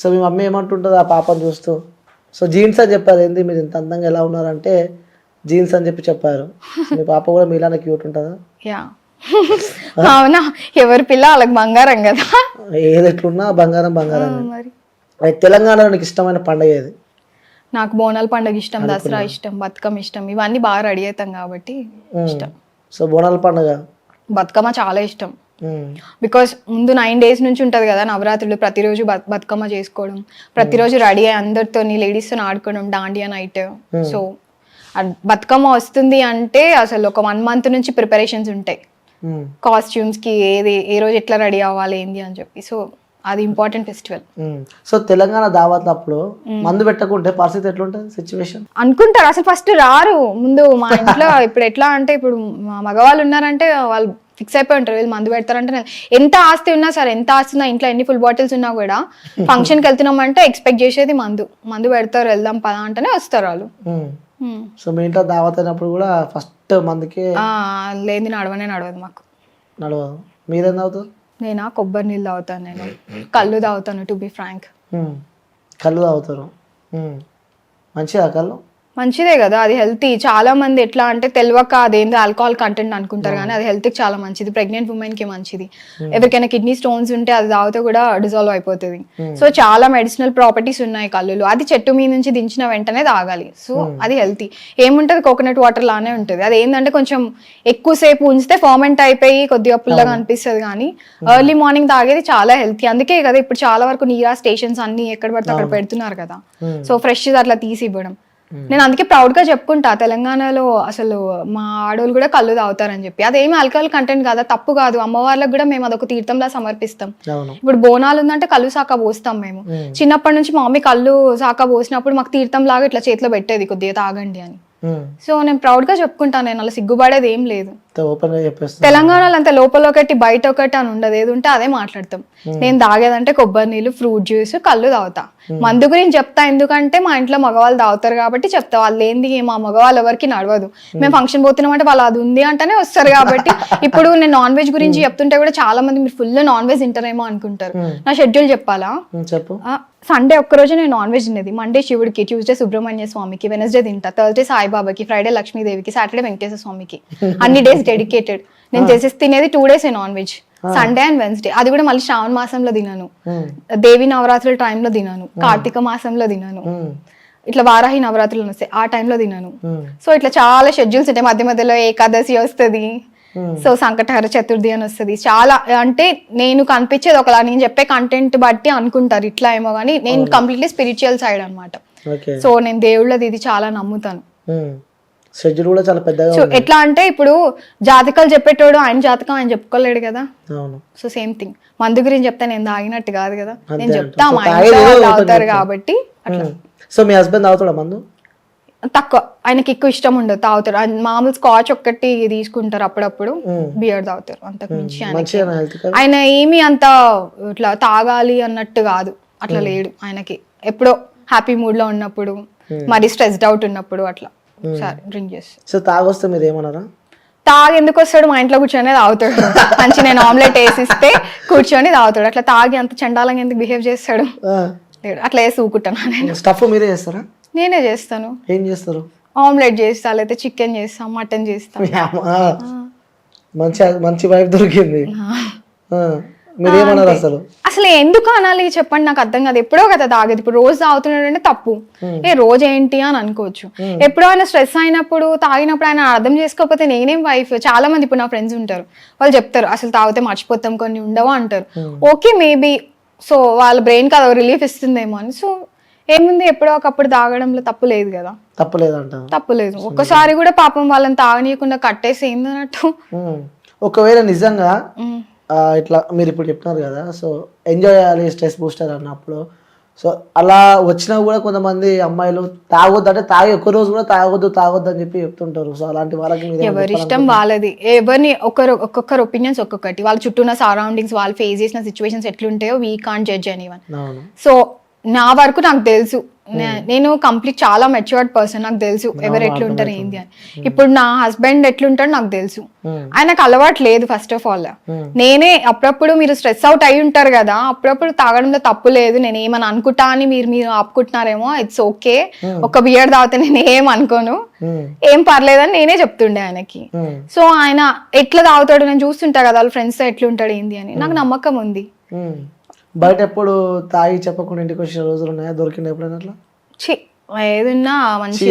సో మీ మమ్మీ ఏమంటుంటుంది ఆ పాపను చూస్తూ? సో జీన్స్ అని చెప్పారు, ఏంది మీరు ఇంత అందంగా ఎలా ఉన్నారంటే జీన్స్ అని చెప్పి చెప్పారు. మీ పాప కూడా మీలానే క్యూట్ ఉంటుందా? యా. అవునా, ఎవరి పిల్ల వాళ్ళకి బంగారం కదా. ఏది ఎట్లున్నా బంగారం బంగారం. మరి తెలంగాణలో నీకు ఇష్టమైన పండుగ ఏది? నాకు బోనాల పండుగ ఇష్టం, దసరా ఇష్టం, బతుకమ్మ ఇష్టం. ఇవన్నీ బాగా రెడీ అవుతాం కాబట్టి ఇష్టం. సో బోనాల పండుగ, బతుకమ్మ చాలా ఇష్టం. బికాస్ ముందు 9 days నుంచి ఉంటది కదా నవరాత్రులు. ప్రతిరోజు బతుకమ్మ చేసుకోవడం, ప్రతిరోజు రెడీ అయ్యి అందరితో లేడీస్తో ఆడుకోవడం, దాండియా నైట్. సో బతుకమ్మ వస్తుంది అంటే అసలు ఒక 1 month నుంచి ప్రిపరేషన్స్ ఉంటాయి. కాస్ట్యూమ్స్ కి ఏ రోజు ఎట్లా రెడీ అవ్వాలి ఏంది అని చెప్పి. సో అది ఇంపార్టెంట్ ఫెస్టివల్. సో తెలంగాణ దావత్ అప్పుడు మందు పెట్టకుంటే పరిస్థితి ఎట్లుంటుంది సిచ్యువేషన్ అనుకుంటారు. అసలు ఫస్ట్ రారు. ముందు మా ఇంట్లో ఇప్పుడు ఎట్లా అంటే, ఇప్పుడు మా మగవాళ్ళు ఉన్నారంటే వాళ్ళు ఫిక్స్ అయిపోయి ఉంటారు, వీళ్ళు మందు పెడతారంటే. ఎంత ఆస్తి ఉన్నా సరే, ఎంత ఆస్తి ఉన్నా, ఇంట్లో ఎన్ని ఫుల్ బాటిల్స్ ఉన్నా కూడా ఫంక్షన్కి వెళ్తున్నామంటే ఎక్స్పెక్ట్ చేసేది మందు పెడతారు, వెళ్దాం పదా అంటేనే వస్తారు వాళ్ళు. సో మీ ఇంట్లో దావత్ అయినప్పుడు కూడా ఫస్ట్ మందుకే లేని నడవదు మాకు. నడవదు. మీరేం తాగుతారు? నేనా కొబ్బరి నీళ్ళు తాగుతాను, నేను కళ్ళు తాగుతాను. టు బి ఫ్రాంక్, కళ్ళు తాగుతారు. మంచిదా కళ్ళు? మంచిదే కదా, అది హెల్తీ. చాలా మంది ఎట్లా అంటే తెలియక అదేందో ఆల్కహాల్ కంటెంట్ అనుకుంటారు, కానీ అది హెల్త్కి చాలా మంచిది. ప్రెగ్నెంట్ ఉమెన్ కి మంచిది. ఎవరికైనా కిడ్నీ స్టోన్స్ ఉంటే అది తాగితే కూడా డిజాల్వ్ అయిపోతుంది. సో చాలా మెడిసినల్ ప్రాపర్టీస్ ఉన్నాయి కళ్ళులో. అది చెట్టు మీద నుంచి దించిన వెంటనే తాగాలి. సో అది హెల్తీ. ఏముంటది, కోకోనట్ వాటర్ లానే ఉంటుంది. అది ఏంటంటే కొంచెం ఎక్కువసేపు ఉంచితే ఫర్మెంట్ అయిపోయి కొద్దిగా పుల్లగా అనిపిస్తుంది, కానీ ఎర్లీ మార్నింగ్ తాగేది చాలా హెల్తీ. అందుకే కదా ఇప్పుడు చాలా వరకు నీరా స్టేషన్స్ అన్ని ఎక్కడ పడితే అక్కడ పెడుతున్నారు కదా. సో ఫ్రెష్ అట్లా తీసి ఇవ్వడం. నేను అందుకే ప్రౌడ్ గా చెప్పుకుంటా, తెలంగాణలో అసలు మా ఆడోళ్ళు కూడా కళ్ళు తాగుతారని చెప్పి. అదేమి ఆల్కహాల్ కంటెంట్ కాదా, తప్పు కాదు. అమ్మవార్లకు కూడా మేము అదొక తీర్థంలా సమర్పిస్తాం. ఇప్పుడు బోనాలు ఉందంటే కళ్ళు సాకా పోస్తాం మేము. చిన్నప్పటి నుంచి మా మమ్మీ కళ్ళు సాకా పోసినప్పుడు మాకు తీర్థం లాగా ఇట్లా చేతిలో పెట్టేది, కొద్దిగా తాగండి అని. సో నేను ప్రౌడ్ గా చెప్పుకుంటాను, నేను అలా సిగ్గుపడేది ఏం లేదు. తెలంగాణలో అంతే లోపల ఒకటి బయట ఒకటి అని ఉండదు, ఏది ఉంటే అదే మాట్లాడతాం. నేను తాగేదంటే కొబ్బరి నీళ్ళు, ఫ్రూట్ జ్యూస్, కళ్ళు తాగుతా. మందు గురించి చెప్తా, ఎందుకంటే మా ఇంట్లో మగవాళ్ళు తాగుతారు కాబట్టి చెప్తా. వాళ్ళు ఏంది, మా మగవాళ్ళు ఎవరికి నడవదు. మేము ఫంక్షన్ పోతున్నాం అంటే వాళ్ళు అది ఉంది అంటేనే వస్తారు కాబట్టి. ఇప్పుడు నేను నాన్ వెజ్ గురించి చెప్తుంటే కూడా చాలా మంది మీరు ఫుల్ నాన్ వెజ్ తింటారేమో అనుకుంటారు. నా షెడ్యూల్ చెప్పాలా? సండే ఒక్కరోజు నేను నాన్ వెజ్ తినేది. మండే శివుడికి, ట్యూస్డే సుబ్రహ్మణ్య స్వామికి, వెనస్డే తింటా, థర్స్డే సాయిబాబాకి, ఫ్రైడే లక్ష్మీదేవికి, సాటర్డే వెంకటేశ్వర స్వామికి. అన్ని డేస్ డెడికేటెడ్. నేను చేసేసి తినేది 2 days non veg, Sunday and Wednesday. అది కూడా మళ్ళీ శ్రావణ మాసంలో తినను, దేవి నవరాత్రుల టైంలో తినను, కార్తీక మాసంలో తినను, ఇట్లా వారాహి నవరాత్రులు వస్తాయి ఆ టైంలో తినను. సో ఇట్లా చాలా షెడ్యూల్స్ ఉంటాయి. మధ్య మధ్యలో ఏకాదశి వస్తుంది, సో సంకటహర చతుర్థి అని వస్తుంది. చాలా అంటే నేను కనిపించేది ఒకలా, నేను చెప్పే కంటెంట్ బట్టి అనుకుంటారు ఇట్లా ఏమో, కానీ నేను కంప్లీట్లీ స్పిరిచువల్ సైడ్ అనమాట. సో నేను దేవుళ్ళది ఇది చాలా నమ్ముతాను. షెడ్యూల్ కూడా చాలా పెద్దగా. సో ఎట్లా అంటే ఇప్పుడు జాతకాలు చెప్పేటోడు ఆయన జాతకం ఆయన చెప్పుకోలేడు కదా. సో సేమ్ థింగ్ మందు గురించి చెప్తే నేను తాగినట్టు కాదు కదా, నేను చెప్తా మా ఇంట్లో వాళ్ళు తాగుతారు కాబట్టి అట్లా. సో మీ హస్బెండ్ తాగుతాడా మందు? తక్కువ, ఆయనకి ఎక్కువ ఇష్టం ఉండదు, తాగుతారు. మామూలు స్కాచ్ ఒక్కటి తీసుకుంటారు అప్పుడప్పుడు, బియర్ తాగుతారు, అంతకు మించి ఆయన ఏమి అంత ఇట్లా తాగాలి అన్నట్టు కాదు, అట్లా లేడు ఆయనకి. ఎప్పుడో హ్యాపీ మూడ్ లో ఉన్నప్పుడు, మరి స్ట్రెస్డ్ అవుట్ ఉన్నప్పుడు అట్లా సరే డ్రింక్ చేస్తాడు. సో తాగొస్తే మీరు ఏమన్నారా? తాగి ఎందుకు వస్తాడు, మా ఇంట్లో కూర్చొని తాగుతాడు. మంచి నేను ఆమ్లెట్ వేసిస్తే కూర్చొని తాగుతాడు. అట్లా తాగి అంత చండాలంగా ఎందుకు బిహేవ్ చేస్తాడు? అట్లా వేసి ఊకుంటాను నేను. స్టఫ్ మీరే చేస్తారా? నేనే చేస్తాను. ఏం చేస్తారు? ఆమ్లెట్ చేస్తా, లేకపోతే చికెన్ చేస్తా, మటన్ చేస్తా. మంచి వైఫ్ దొరికింది. మీరేమన్నారు అసలు? అసలు ఎందుకు అనాలి చెప్పండి, నాకు అర్థం కాదు. ఎప్పుడో కదా తాగేది, ఇప్పుడు రోజు తాగుతున్నాడు అంటే తప్పు. రోజు ఏంటి అని అనుకోవచ్చు. ఎప్పుడో ఆయన స్ట్రెస్ అయినప్పుడు తాగినప్పుడు ఆయన అర్థం చేసుకోకపోతే నేనేం వైఫ్. చాలా మంది ఇప్పుడు నా ఫ్రెండ్స్ ఉంటారు, వాళ్ళు చెప్తారు అసలు తాగితే మర్చిపోతాం కొన్ని ఉండవా అంటారు. ఓకే మేబీ, సో వాళ్ళ బ్రెయిన్ కి అది రిలీఫ్ ఇస్తుందేమో అని. సో ఏముంది, ఎప్పుడో ఒకప్పుడు తాగడంలో తప్పు లేదు కదా. తప్పు లేదు. ఒక్కసారి కూడా పాపం వాళ్ళని తాగనీయకుండా కట్టేసి ఏందన్నట్టు. ఒకవేళ నిజంగా ఇట్లా మీరు ఇప్పుడు చెప్తున్నారు కదా, సో ఎంజాయ్ చేయాలి స్ట్రెస్ బూస్టర్ అన్నప్పుడు, సో అలా వచ్చినా కూడా కొంతమంది అమ్మాయిలు తాగొద్దు అంటే తాగి ఒక్క రోజు కూడా తాగొద్దు అని చెప్పి చెప్తుంటారు. సో అలాంటి వాళ్ళకి ఎవరి ఇష్టం వాళ్ళది. ఎవరిని ఒక్కొక్కరు ఒపీనియన్స్ ఒక్కొక్కటి. వాళ్ళ చుట్టూ ఉన్న సరౌండింగ్స్, వాళ్ళు ఫేస్ చేసిన సిచ్యువేషన్స్ ఎట్లుంటాయో we can't judge anyone. So నా వరకు నాకు తెలుసు, నేను కంప్లీట్ చాలా మెచ్యూర్డ్ పర్సన్, నాకు తెలుసు ఎవరు ఎట్లుంటారు ఏంది అని. ఇప్పుడు నా హస్బెండ్ ఎట్లుంటాడు నాకు తెలుసు, ఆయనకు అలవాటు లేదు. ఫస్ట్ ఆఫ్ ఆల్ నేనే అప్పుడప్పుడు, మీరు స్ట్రెస్ అవుట్ అయి ఉంటారు కదా, అప్పుడప్పుడు తాగడంలో తప్పు లేదు, నేను ఏమని అనుకుంటా అని మీరు ఆపుకుంటున్నారేమో, ఇట్స్ ఓకే, ఒక బియర్ తాగితే నేను ఏం అనుకోను, ఏం పర్లేదని నేనే చెప్తుండే ఆయనకి. సో ఆయన ఎట్లా తాగుతాడు నేను చూస్తుంటా కదా, వాళ్ళ ఫ్రెండ్స్ తో ఎట్లుంటాడు ఏంది అని, నాకు నమ్మకం ఉంది. బయట ఎప్పుడు తాగి చెప్పకుండా ఇంటికి వచ్చిన రోజులు ఉన్నాయా? దొరికింది ఎప్పుడైనా అట్లా? ఏదన్నా మంచి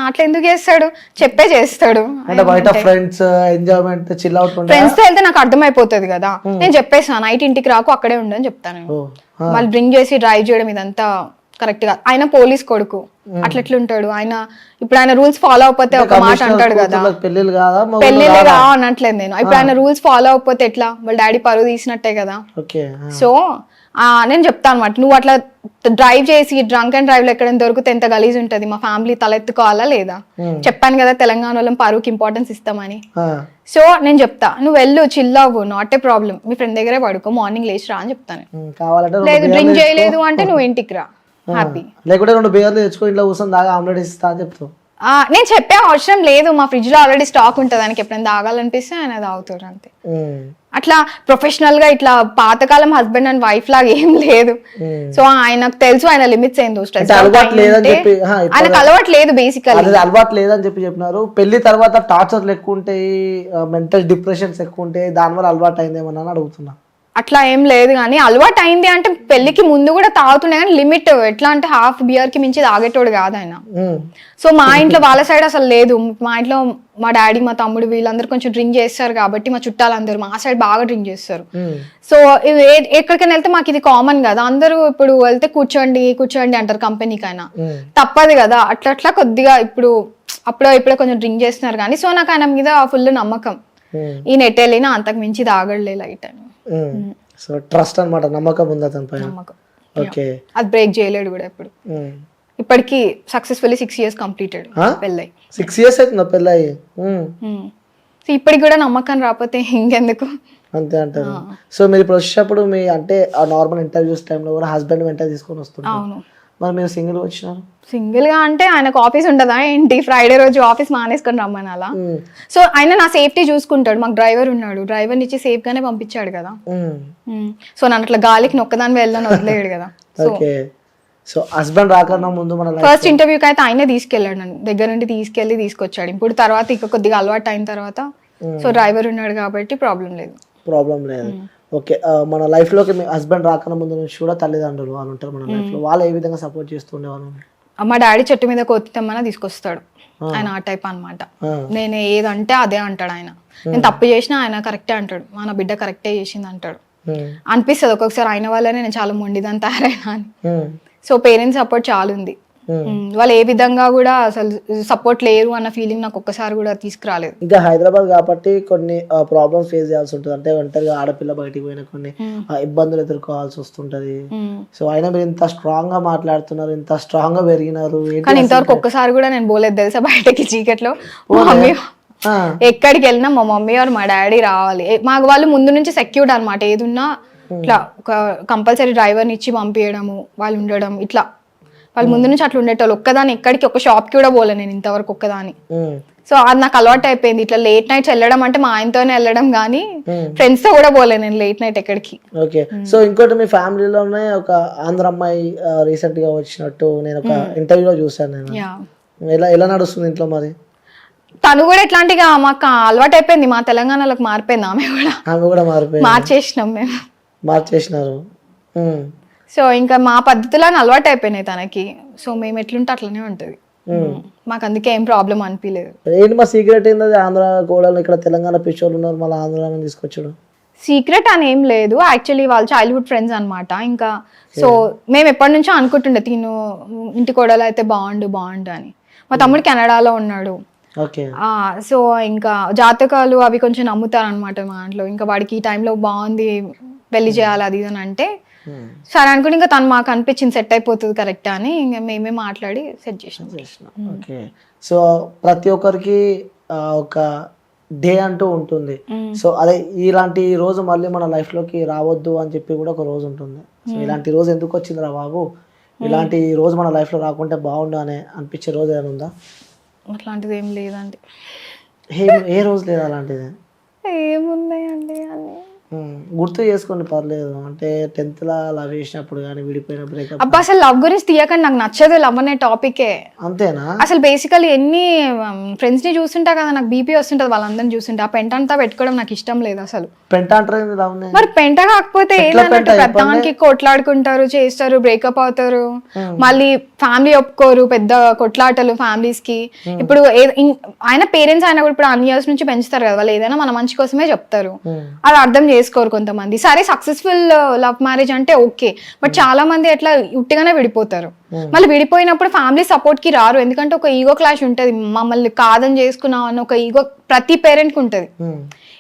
అట్లా ఎందుకు చేస్తాడు, చెప్పే చేస్తాడు. అంటే బయట friends enjoyment chill out friends తో వెళ్తే నాకు అర్థమైపోతుంది కదా, నేను చెప్పేసాను నైట్ ఇంటికి రాకు అక్కడే ఉండని చెప్తాను. వాళ్ళు డ్రింక్ చేసి డ్రైవ్ చేయడం ఇదంతా కరెక్ట్ గా. ఆయన పోలీస్ కొడుకు, అట్లా ఎట్లుంటాడు ఆయన? ఇప్పుడు ఆయన రూల్స్ ఫాలో అవ్వకపోతే ఒక మాట అంటాడు కదా, పెళ్లిళ్ళే కా అనట్లేదు నేను. ఇప్పుడు ఆయన రూల్స్ ఫాలో అవ్వకపోతే ఎట్లా, వాళ్ళ డాడీ పరువు తీసినట్టే కదా. సో నేను చెప్తాను అనమాట, నువ్వు అట్లా డ్రైవ్ చేసి డ్రంక్ అండ్ డ్రైవ్ లో ఎక్కడైనా దొరికితే ఎంత గలీజ్ ఉంటది, మా ఫ్యామిలీ తలెత్తుకోవాలా లేదా? చెప్పాను కదా తెలంగాణ వాళ్ళం పరువుకి ఇంపార్టెన్స్ ఇస్తామని. సో నేను చెప్తా, నువ్వు వెళ్ళు, చిల్ అవ్వు, not a problem, me friend దగ్గరే పడుకో, మార్నింగ్ లేచి రా అని చెప్తాను. లేదు డ్రింక్ చేయలేదు అంటే నువ్వు ఇంటికి రా, హ్యాపీ. లేకుంటే 2 బియర్లు తెచ్చుకో, ఇంట్లో కూర్చొని దాకా ఆమ్లెట్ ఇస్తా అని చెప్తావు. నేను చెప్పే అవసరం లేదు, మా ఫ్రిడ్జ్ లో ఆల్రెడీ స్టాక్ ఉంటుంది, ఆయనకి ఎప్పుడైనా తాగాలనిపిస్తే ఆయన తాగుతాడు అంతే. అట్లా ప్రొఫెషనల్ గా ఇట్లా పాతకాలం హస్బెండ్ అండ్ వైఫ్ లాగా ఏం లేదు. సో ఆయనకు తెలుసు ఆయన లిమిట్స్ ఏందో. స్ట్రెస్ ఆయనకు అలవాటు లేదు, బేసికల్లీ అలవాటు లేదని చెప్పినారు. పెళ్లి తర్వాత టార్చర్లు ఎక్కువ ఉంటాయి, మెంటల్ డిప్రెషన్స్ ఎక్కువ ఉంటాయి, దానివల్ల అలవాటు అయిందేమన్నా అని అడుగుతున్నా. అట్లా ఏం లేదు, కానీ అలవాటు అయింది అంటే పెళ్లికి ముందు కూడా తాగుతుండే, కానీ లిమిట్. ఎట్లా అంటే హాఫ్ బియర్ కి మించి తాగేటోడు కాదు ఆయన. సో మా ఇంట్లో వాళ్ళ సైడ్ అసలు లేదు. మా ఇంట్లో మా డాడీ మా తమ్ముడు వీళ్ళందరూ కొంచెం డ్రింక్ చేస్తారు కాబట్టి, మా చుట్టాలందరూ మా సైడ్ బాగా డ్రింక్ చేస్తారు. సో ఎక్కడికైనా వెళ్తే మాకు ఇది కామన్ కదా, అందరూ ఇప్పుడు వెళ్తే కూర్చోండి కూర్చోండి అంటారు కంపెనీకైనా, తప్పదు కదా. అట్లా అట్లా కొద్దిగా ఇప్పుడు ఇప్పుడే కొంచెం డ్రింక్ చేస్తున్నారు కానీ, సో నాకు ఆయన మీద ఫుల్ నమ్మకం. ఈ నెట్ వెళ్ళినా అంతకు మించి తాగడలే లైట్ అని. సో ట్రస్ట్ అన్నమాట, నమ్మకం ఉంది అతని పైన. ఓకే, అది బ్రేక్ చేయలేడు కూడా ఎప్పుడు. ఇప్పటికి సక్సెస్ఫుల్లీ 6 years కంప్లీటెడ్ పెళ్ళై. 6 years అవుతుందా పెళ్ళయి? ఇప్పటికి కూడా నమ్మకం రాకపోతే ఇంకెందుకు, అంతే అంటారు. సో మీరు ఇప్పుడు వచ్చేటప్పుడు మీ అంటే ఆ నార్మల్ ఇంటర్వ్యూస్ టైంలో కూడా హస్బెండ్ వెంట తీసుకొని వస్తుంటారు. అవును. మరి మీరు సింగిల్ వచ్చినారు? సింగిల్ గా అంటే ఆయనకు ఆఫీస్ ఉంటదా ఏంటి, ఫ్రైడే రోజు ఆఫీస్ మానేసుకొని రమ్మని అలా. సో ఆయన నా సేఫ్టీ చూసుకుంటాడు, మాకు డ్రైవర్ ఉన్నాడు, డ్రైవర్ నుంచి సేఫ్ గానే పంపించాడు కదా. సో నన్ను అట్లా గాలికి నొక్కదాని వెళ్ళని వదిలేడు కదా. సో హస్బెండ్ రాకన్నా ముందు మన ఫస్ట్ ఇంటర్వ్యూకి అయితే ఆయనే తీసుకెళ్ళాడు, నన్ను దగ్గర నుండి తీసుకొచ్చాడు. ఇప్పుడు తర్వాత ఇక కొద్దిగా అలవాటు అయిన తర్వాత సో డ్రైవర్ ఉన్నాడు కాబట్టి ప్రాబ్లం లేదు. ఓకే, మన లైఫ్ లోకి మీ హస్బెండ్ రాకన్నా ముందు నుంచి కూడా తల్లిదండ్రులు వాళ్ళు ఉంటారు మన లైఫ్ లో, వాళ్ళు ఏ విధంగా సపోర్ట్ చేస్తుండే వాళ్ళు? మా డాడీ చెట్టు మీద కొత్తిమని తీసుకొస్తాడు, ఆయన ఆ టైప్ అనమాట. నేను ఏదంటే అదే అంటాడు ఆయన. నేను తప్పు చేసినా ఆయన కరెక్టే అంటాడు, మన బిడ్డ కరెక్టే చేసింది అంటాడు. అనిపిస్తుంది ఒక్కొక్కసారి ఆయన వల్లనే నేను చాలా మొండిదని తయారైనా అని. సో పేరెంట్స్ సపోర్ట్ చాలా ఉంది. వాళ్ళు ఏ విధంగా కూడా అసలు సపోర్ట్ లేరు అన్న ఫీలింగ్ నాకు ఒక్కసారి కూడా తీసుకురాలేదు. ఇంకా హైదరాబాద్ కాబట్టి కొన్ని ప్రాబ్లమ్స్ ఫేస్ చేయాల్సి ఉంటుంది, అంటే ఒంటరిగా ఆడపిల్ల బయటికి పోయిన కొన్ని ఇబ్బందులు ఎదుర్కోవాల్సి వస్తుంటది. సో అయినా మీరు ఇంత స్ట్రాంగ్ గా మాట్లాడుతున్నారు, ఇంత స్ట్రాంగ్ గా పెరిగినారు. కానీ ఇంతవరకు ఒక్కసారి కూడా నేను పోలేదు తెలుసా బయటకి చీకట్లో. మమ్మీ ఎక్కడికి వెళ్ళినా మా మమ్మీ ఆర్ మా డాడీ రావాలి. మాకు వాళ్ళు ముందు నుంచి సెక్యూర్డ్ అనమాట, ఏదున్నా ఇట్లా కంపల్సరీ డ్రైవర్ని ఇచ్చి పంపించడము, వాళ్ళు ఉండడం ఇట్లా. వాళ్ళు ముందు నుంచి అట్లా ఉండేటోళ్ళు. ఒక్కదాని ఎక్కడికి ఒక షాప్ కి కూడా పోలే నేను ఇంతవరకు ఒక్కదాని. సో అది నాకు అలవాటు అయిపోయింది. ఇట్లా లేట్ నైట్స్ వెళ్ళడం అంటే మా ఆయనతోనే వెళ్ళడం కానీ ఫ్రెండ్స్ తో కూడా పోలే నేను లేట్ నైట్ ఎక్కడికి. ఓకే, సో ఇంకోటి మీ ఫ్యామిలీలోనే ఒక ఆంధ్ర అమ్మాయి రీసెంట్ గా వచ్చినట్టు నేను ఒక ఇంటర్వ్యూలో చూసాను నేను. ఎలా నడుస్తుంది ఇంట్లో మరి? తను కూడా ఎట్లాంటిగా మాకు అలవాటు అయిపోయింది, మా తెలంగాణలోకి మారిపోయింది. ఆమె కూడా మారిపోయింది, మార్చేసినాం మేము. మార్చేసినారు. సో ఇంకా మా పద్ధతిలోనే అలవాటు అయిపోయినాయి తనకి. సో మేము ఎట్లుంటే అట్లనే ఉంటది, మాకు అందుకే ఏం ప్రాబ్లం అనిపించలేదు. ఏంటి మా సీక్రెట్ ఏంది? ఆంధ్ర కూడా ఇక్కడ తెలంగాణ పిచ్చోళ్ళు ఉన్నారు, మళ్ళీ ఆంధ్ర తీసుకొచ్చాడు. సీక్రెట్ అని ఏం లేదు, యాక్చువల్లీ వాళ్ళు చైల్డ్హుడ్ ఫ్రెండ్స్ అనమాట. ఇంకా సో మేము ఎప్పటి నుంచో అనుకుంటుండే తిను ఇంటి కోడలు అయితే బాగుండు అని. మా తమ్ముడు కెనడాలో ఉన్నాడు. సో ఇంకా జాతకాలు అవి కొంచెం నమ్ముతారు అనమాట మా ఇంట్లో. ఇంకా వాడికి ఈ టైంలో బాగుంది పెళ్లి చేయాలి అది అని అంటే సరే అనుకుంటే ఇంకా తను మాకు అనిపించింది సెట్ అయిపోతుంది కరెక్ట్ అని ఇంకా మేమే మాట్లాడి సెట్ చేసినాం. ఓకే, సో ప్రతి ఒక్కరికి ఒక డే అంటూ ఉంటుంది. సో అదే ఇలాంటి రోజు మళ్ళీ మన లైఫ్ లోకి రావద్దు అని చెప్పి కూడా ఒక రోజు ఉంటుంది. సో ఇలాంటి రోజు ఎందుకు వచ్చిందిరా బాబు, ఇలాంటి రోజు మన లైఫ్లో రాకుంటే బాగుండు అని అనిపించే రోజు ఏమైనా ఉందా? అట్లాంటిది ఏం లేదండి. ఏ రోజు లేదు అలాంటిది? ఏమున్నాయండి అని గుర్తు చేసుకోండి పర్లేదు. అంటే 10th లా లవ్ చేసినప్పుడు కానీ విడిపోయిన బ్రేకప్. అబ్బా అసలు లవ్ గురించి తీయకండి, నాకు నచ్చదు లవ్ అనే టాపికే. అంతేనా? అసలు బేసికలీ ఎన్ని ఫ్రెండ్స్ ని చూస్తుంటా కదా, నాకు బీపీ వస్తుంటది వాళ్ళందరిని చూస్తుంటే. ఆ పెంట అంతా పెట్టుకోవడం నాకు ఇష్టం లేదు అసలు. పెంట అంటారు లవ్ ని. మరి పెంట కాకపోతే ఏంటంటే పెద్దానికి కొట్లాడుకుంటారు, చేస్తారు, బ్రేకప్ అవుతారు, మళ్ళీ ఫ్యామిలీ ఒప్పుకోరు, పెద్ద కొట్లాటలు ఫ్యామిలీస్ కి. ఇప్పుడు ఆయన పేరెంట్స్ ఆయన కూడా ఇప్పుడు అన్ని ఇయర్స్ నుంచి పెంచుతారు కదా, వాళ్ళు ఏదైనా మన మంచి కోసమే చెప్తారు, అది అర్థం చేసుకోరు కొంతమంది. సరే సక్సెస్ఫుల్ లవ్ మ్యారేజ్ అంటే ఓకే, బట్ చాలా మంది ఎట్లా ఉట్టిగానే విడిపోతారు. మళ్ళీ విడిపోయినప్పుడు ఫ్యామిలీ సపోర్ట్ కి రారు, ఎందుకంటే ఒక ఈగో క్లాష్ ఉంటది. మమ్మల్ని కాదని చేసుకున్నాం అని ఒక ఈగో ప్రతి పేరెంట్ కి ఉంటది.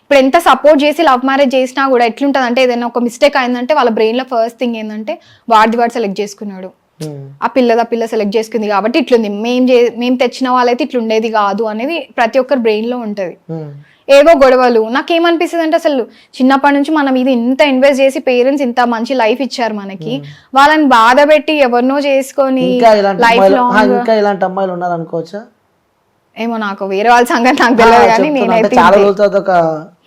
ఇప్పుడు ఎంత సపోర్ట్ చేసి లవ్ మ్యారేజ్ చేసినా కూడా ఎట్లుంటది అంటే, ఏదైనా ఒక మిస్టేక్ అయిందంటే వాళ్ళ బ్రెయిన్ లో ఫస్ట్ థింగ్ ఏంటంటే వాడు సెలెక్ట్ చేసుకున్నాడు, ఆ పిల్ల సెలెక్ట్ చేసుకుంది కాబట్టి ఇట్లుంది, మేము తెచ్చిన వాళ్ళైతే ఇట్లుండేది కాదు అనేది ప్రతి ఒక్కరి బ్రెయిన్ లో ఉంటది. ఏవో గొడవలు. నాకేమనిపిస్తుంది అంటే, అసలు చిన్నప్పటి నుంచి మనం ఇది ఇంత ఇన్వెస్ట్ చేసి పేరెంట్స్ ఇంత మంచి లైఫ్ ఇచ్చారు మనకి, వాళ్ళని బాధ పెట్టి ఎవరినో చేసుకొని లైఫ్ లాంగ్. ఇంకా ఇలాంటి అమ్మాయిలు ఉన్నారు అనుకోవచ్చా? ఏమో, నాకు వేరే వాళ్ళ సంగతి నాకు తెలియదు కానీ నేనైతే చాలా రోజులతో ఒక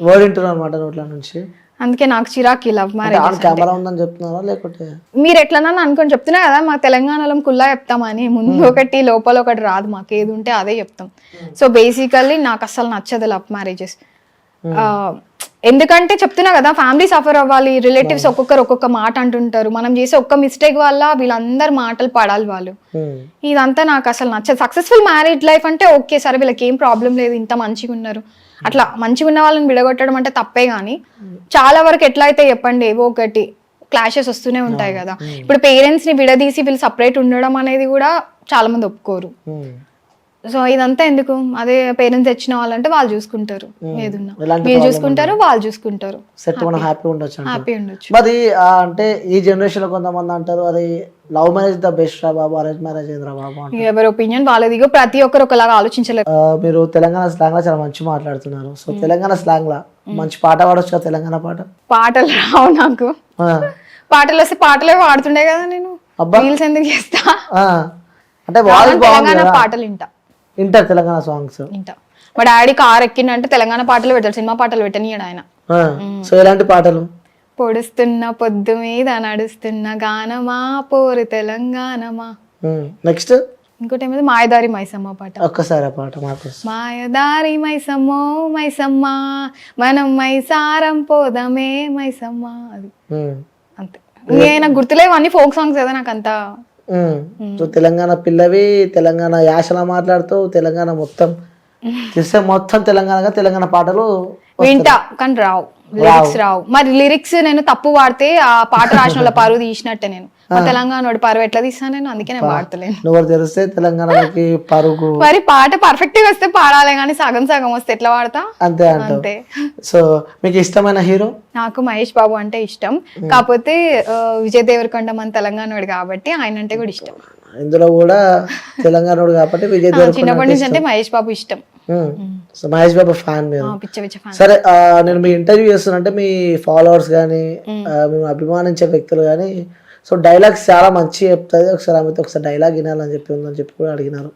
వర్డ్ వింటున్నాను అనమాట నోట్ల నుంచి. అందుకే నాకు చిరాకి లవ్ మ్యారేజ్. కెమెరా ఉందని చెప్తున్నారా లేకపోతే మీరు ఎట్లన్నా అనుకొని చెప్తున్నా కదా, మా తెలంగాణలో కుల్లా చెప్తామని, ముందు ఒకటి లోపల ఒకటి రాదు, మాకు ఏది ఉంటే అదే చెప్తాం. సో బేసికల్లీ నాకు అసలు నచ్చదు లవ్ మ్యారేజెస్. ఎందుకంటే చెప్తున్నా కదా, ఫ్యామిలీ సఫర్ అవ్వాలి, రిలేటివ్స్ ఒక్కొక్కరు ఒక్కొక్క మాట అంటుంటారు, మనం చేసే ఒక్క మిస్టేక్ వల్ల వీళ్ళందరు మాటలు పడాలి వాళ్ళు. ఇదంతా నాకు అసలు నచ్చదు. సక్సెస్ఫుల్ మ్యారేజ్ లైఫ్ అంటే ఓకే, సరే వీళ్ళకి ఏం ప్రాబ్లం లేదు, ఇంత మంచిగా ఉన్నారు, అట్లా మంచిగా ఉన్న వాళ్ళని విడగొట్టడం అంటే తప్పే. కానీ చాలా వరకు ఎట్లా అయితే చెప్పండి, ఏవో ఒకటి క్లాషెస్ వస్తూనే ఉంటాయి కదా. ఇప్పుడు పేరెంట్స్ ని విడదీసి వీళ్ళు సపరేట్ ఉండడం అనేది కూడా చాలా మంది ఒప్పుకోరు. సో ఇదంతా ఎందుకు, అదే పేరెంట్స్ తెచ్చిన వాళ్ళంటే వాళ్ళు చూసుకుంటారు, ఏదున్నా వీళ్ళు చూసుకుంటారు, వాళ్ళు చూసుకుంటారు, హ్యాపీ ఉండొచ్చు. హ్యాపీ ఉండొచ్చు. మరి అంటే ఈ జనరేషన్ లో కొంతమంది అంటారు, అది లవ్ మ్యారేజ్ ద బెస్ట్ రా బాబు, అరేంజ్ మ్యారేజ్ ఏంద్రా బాబు. ఎవరి ఒపీనియన్ వాళ్ళది, ప్రతి ఒక్కరు ఒకలాగా ఆలోచించలేదు. మీరు తెలంగాణ స్లాంగ్ లో చాలా మంచి మాట్లాడుతున్నారు. సో తెలంగాణ స్లాంగ్ లా మంచి పాట పాడొచ్చు కదా, తెలంగాణ పాట? పాటలు రావు నాకు. పాటలు వస్తే పాటలే పాడుతుండే కదా నేను, రీల్స్ ఎందుకు చేస్తా? అంటే తెలంగాణ పాటలు వింటారు, తెలంగాణ సాంగ్స్ వింటా. మా డాడీ కార్ ఎక్కిందంటే తెలంగాణ పాటలు పెట్టారు, సినిమా పాటలు పెట్టనియడు ఆయన. సో ఎలాంటి పాటలు? పొడుస్తున్న పొద్దు మీద నడుస్తున్న గానమా పోరు తెలంగాణమా. నెక్స్ట్ ఇంకోటి ఏమైంది, మాయదారి మైసమ్మ పాట. ఒక్కసారి ఆ పాట మాకు. మాయదారి మైసమ్మో మైసమ్మ, మనం మైసారం పోదమే మైసమ్మ. అది అంతే. నాకు గుర్తులేవు అన్ని ఫోక్ సాంగ్స్ కదా నాకు అంతా. సో తెలంగాణ పిల్లవి, తెలంగాణ యాసలా మాట్లాడుతావు, తెలంగాణ మొత్తం చూస్తే మొత్తం తెలంగాణ పాటలు వింటా కానీ రావు, లిరిక్స్ రావు. మరి లిరిక్స్ నేను తప్పు వాడితే ఆ పాట రాసిన వాళ్ళ పరువు తీసినట్టే. నేను తెలంగాణ వాడి పరువు ఎట్లా తీస్తాను నేను, అందుకే నేను వాడతలేను. నువ్వు తెలిస్తే తెలంగాణకి పరుగు. మరి పాట పర్ఫెక్ట్ గా వస్తే పాడాలి, కానీ సగం సగం వస్తే ఎట్లా వాడతా? అంతే అంతే. సో మీకు ఇష్టమైన హీరో? నాకు మహేష్ బాబు అంటే ఇష్టం, కాకపోతే విజయ్ దేవరకొండ మన తెలంగాణ వాడు కాబట్టి ఆయన అంటే కూడా ఇష్టం. ఇందులో కూడా తెలంగాణ కాబట్టి విజయ్ దేవరకొండ. చిన్నప్పటి నుంచి అంటే మహేష్ బాబు ఇష్టం. సో మహేష్ బాబు ఫ్యాన్ మీరు? పిచ్చ ఫ్యాన్. సరే, నేను మీ ఇంటర్వ్యూ చేస్తున్నంటే మీ ఫాలోవర్స్ కానీ మేము అభిమానించే వ్యక్తులు కానీ సో డైలాగ్స్ చాలా మంచి చెప్తుంది, ఒకసారి ఆమెతో ఒకసారి డైలాగ్ వినాలని చెప్పి ఉందని చెప్పి కూడా అడిగినారు.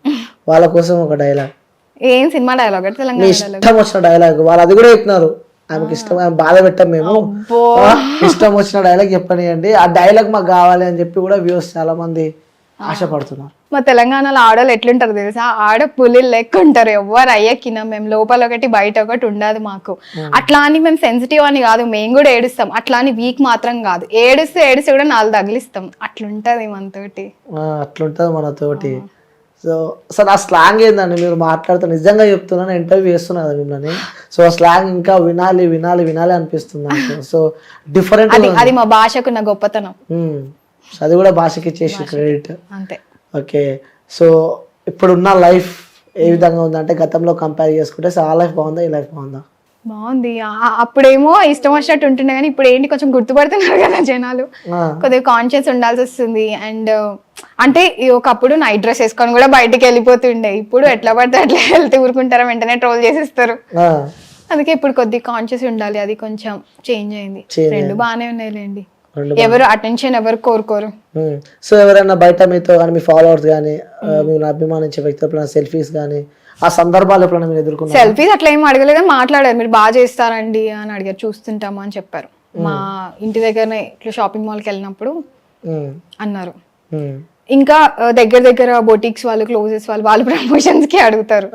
వాళ్ళ కోసం ఒక డైలాగ్. ఏం సినిమా డైలాగ్? తెలంగాణ ఇష్టం వచ్చిన డైలాగ్. వాళ్ళు అది కూడా చెప్పినారు, ఆమెకి ఇష్టం, ఆమె బాధ పెట్టాం మేము, ఇష్టం వచ్చిన డైలాగ్ చెప్పనియండి, ఆ డైలాగ్ మాకు కావాలి అని చెప్పి కూడా వ్యూస్ చాలా మంది ఆశపడుతున్నారు. మా తెలంగాణలో ఆడలు ఎట్లుంటారు తెలుసా, ఆడ పులిలు లెక్క ఉంటారు, ఎవరు అయ్యకినా మేము లోపల ఒకటి బయట ఒకటి ఉండదు మాకు. అట్లా అని మేము సెన్సిటివ్ అని కాదు, మేము కూడా ఏడుస్తాం, అట్లా అని వీక్ మాత్రం కాదు, ఏడిస్తే కూడా నాలుగు తగిలిస్తాం, అట్లుంటది మనతోటి. అట్లుంటది మనతోటి. సో సార్ ఆ స్లాంగ్ ఏందండి మీరు మాట్లాడుతూ? నిజంగా చెప్తున్నాను, ఇంటర్వ్యూ చేస్తున్నా కదా మిమ్మల్ని. సో ఆ స్లాంగ్ ఇంకా వినాలి వినాలి వినాలి అనిపిస్తుంది నాకు. సో డిఫరెంట్, అది మా భాషకున్న గొప్పతనం. అది కూడా భాషకి ఇచ్చేసి క్రెడిట్ అంతే. ఓకే. సో ఇప్పుడున్న లైఫ్ ఏ విధంగా ఉందంటే గతంలో కంపేర్ చేసుకుంటే ఆ లైఫ్ బాగుందా, ఈ లైఫ్ బాగుందా? బాగుంది. అప్పుడేమో ఇష్టం వచ్చినట్టు ఉంటుండే, కానీ ఇప్పుడు ఏంటి కొంచెం గుర్తుపడుతున్నారు కదా జనాలు, కొద్దిగా కాన్షియస్ ఉండాల్సి వస్తుంది. అండ్ అంటే ఒకప్పుడు నైట్ డ్రెస్ వేసుకొని కూడా బయటికి వెళ్ళిపోతుండే, ఇప్పుడు ఎట్లా పడితే అట్లా వెళ్తే ఊరుకుంటారా, వెంటనే ట్రోల్ చేసేస్తారు. అందుకే ఇప్పుడు కొద్దిగా కాన్షియస్ ఉండాలి, అది కొంచెం చేంజ్ అయింది. రెండు బాగానే ఉన్నాయిలేండి. ఎవరు అటెన్షన్ ఎవరు కోరుకోరు. సో ఎవరైనా బయట మీతో కానీ మీ ఫాలోవర్స్ కానీ మీరు అభిమానించే వ్యక్తులు సెల్ఫీస్ కానీ ఆ సందర్భాలు ఎప్పుడైనా మీరు ఎదుర్కొన్నారు? సెల్ఫీస్ అట్లా ఏం అడగలేదు కానీ మాట్లాడారు, మీరు బాగా చేస్తారండి అని అడిగారు, చూస్తుంటాము అని చెప్పారు. మా ఇంటి దగ్గరనే ఇట్లా షాపింగ్ మాల్కి వెళ్ళినప్పుడు అన్నారు. ఇంకా దగ్గర దగ్గర బొటిక్స్ వాళ్ళు, క్లోజెస్ వాళ్ళు ప్రమోషన్స్ కి అడుగుతారు.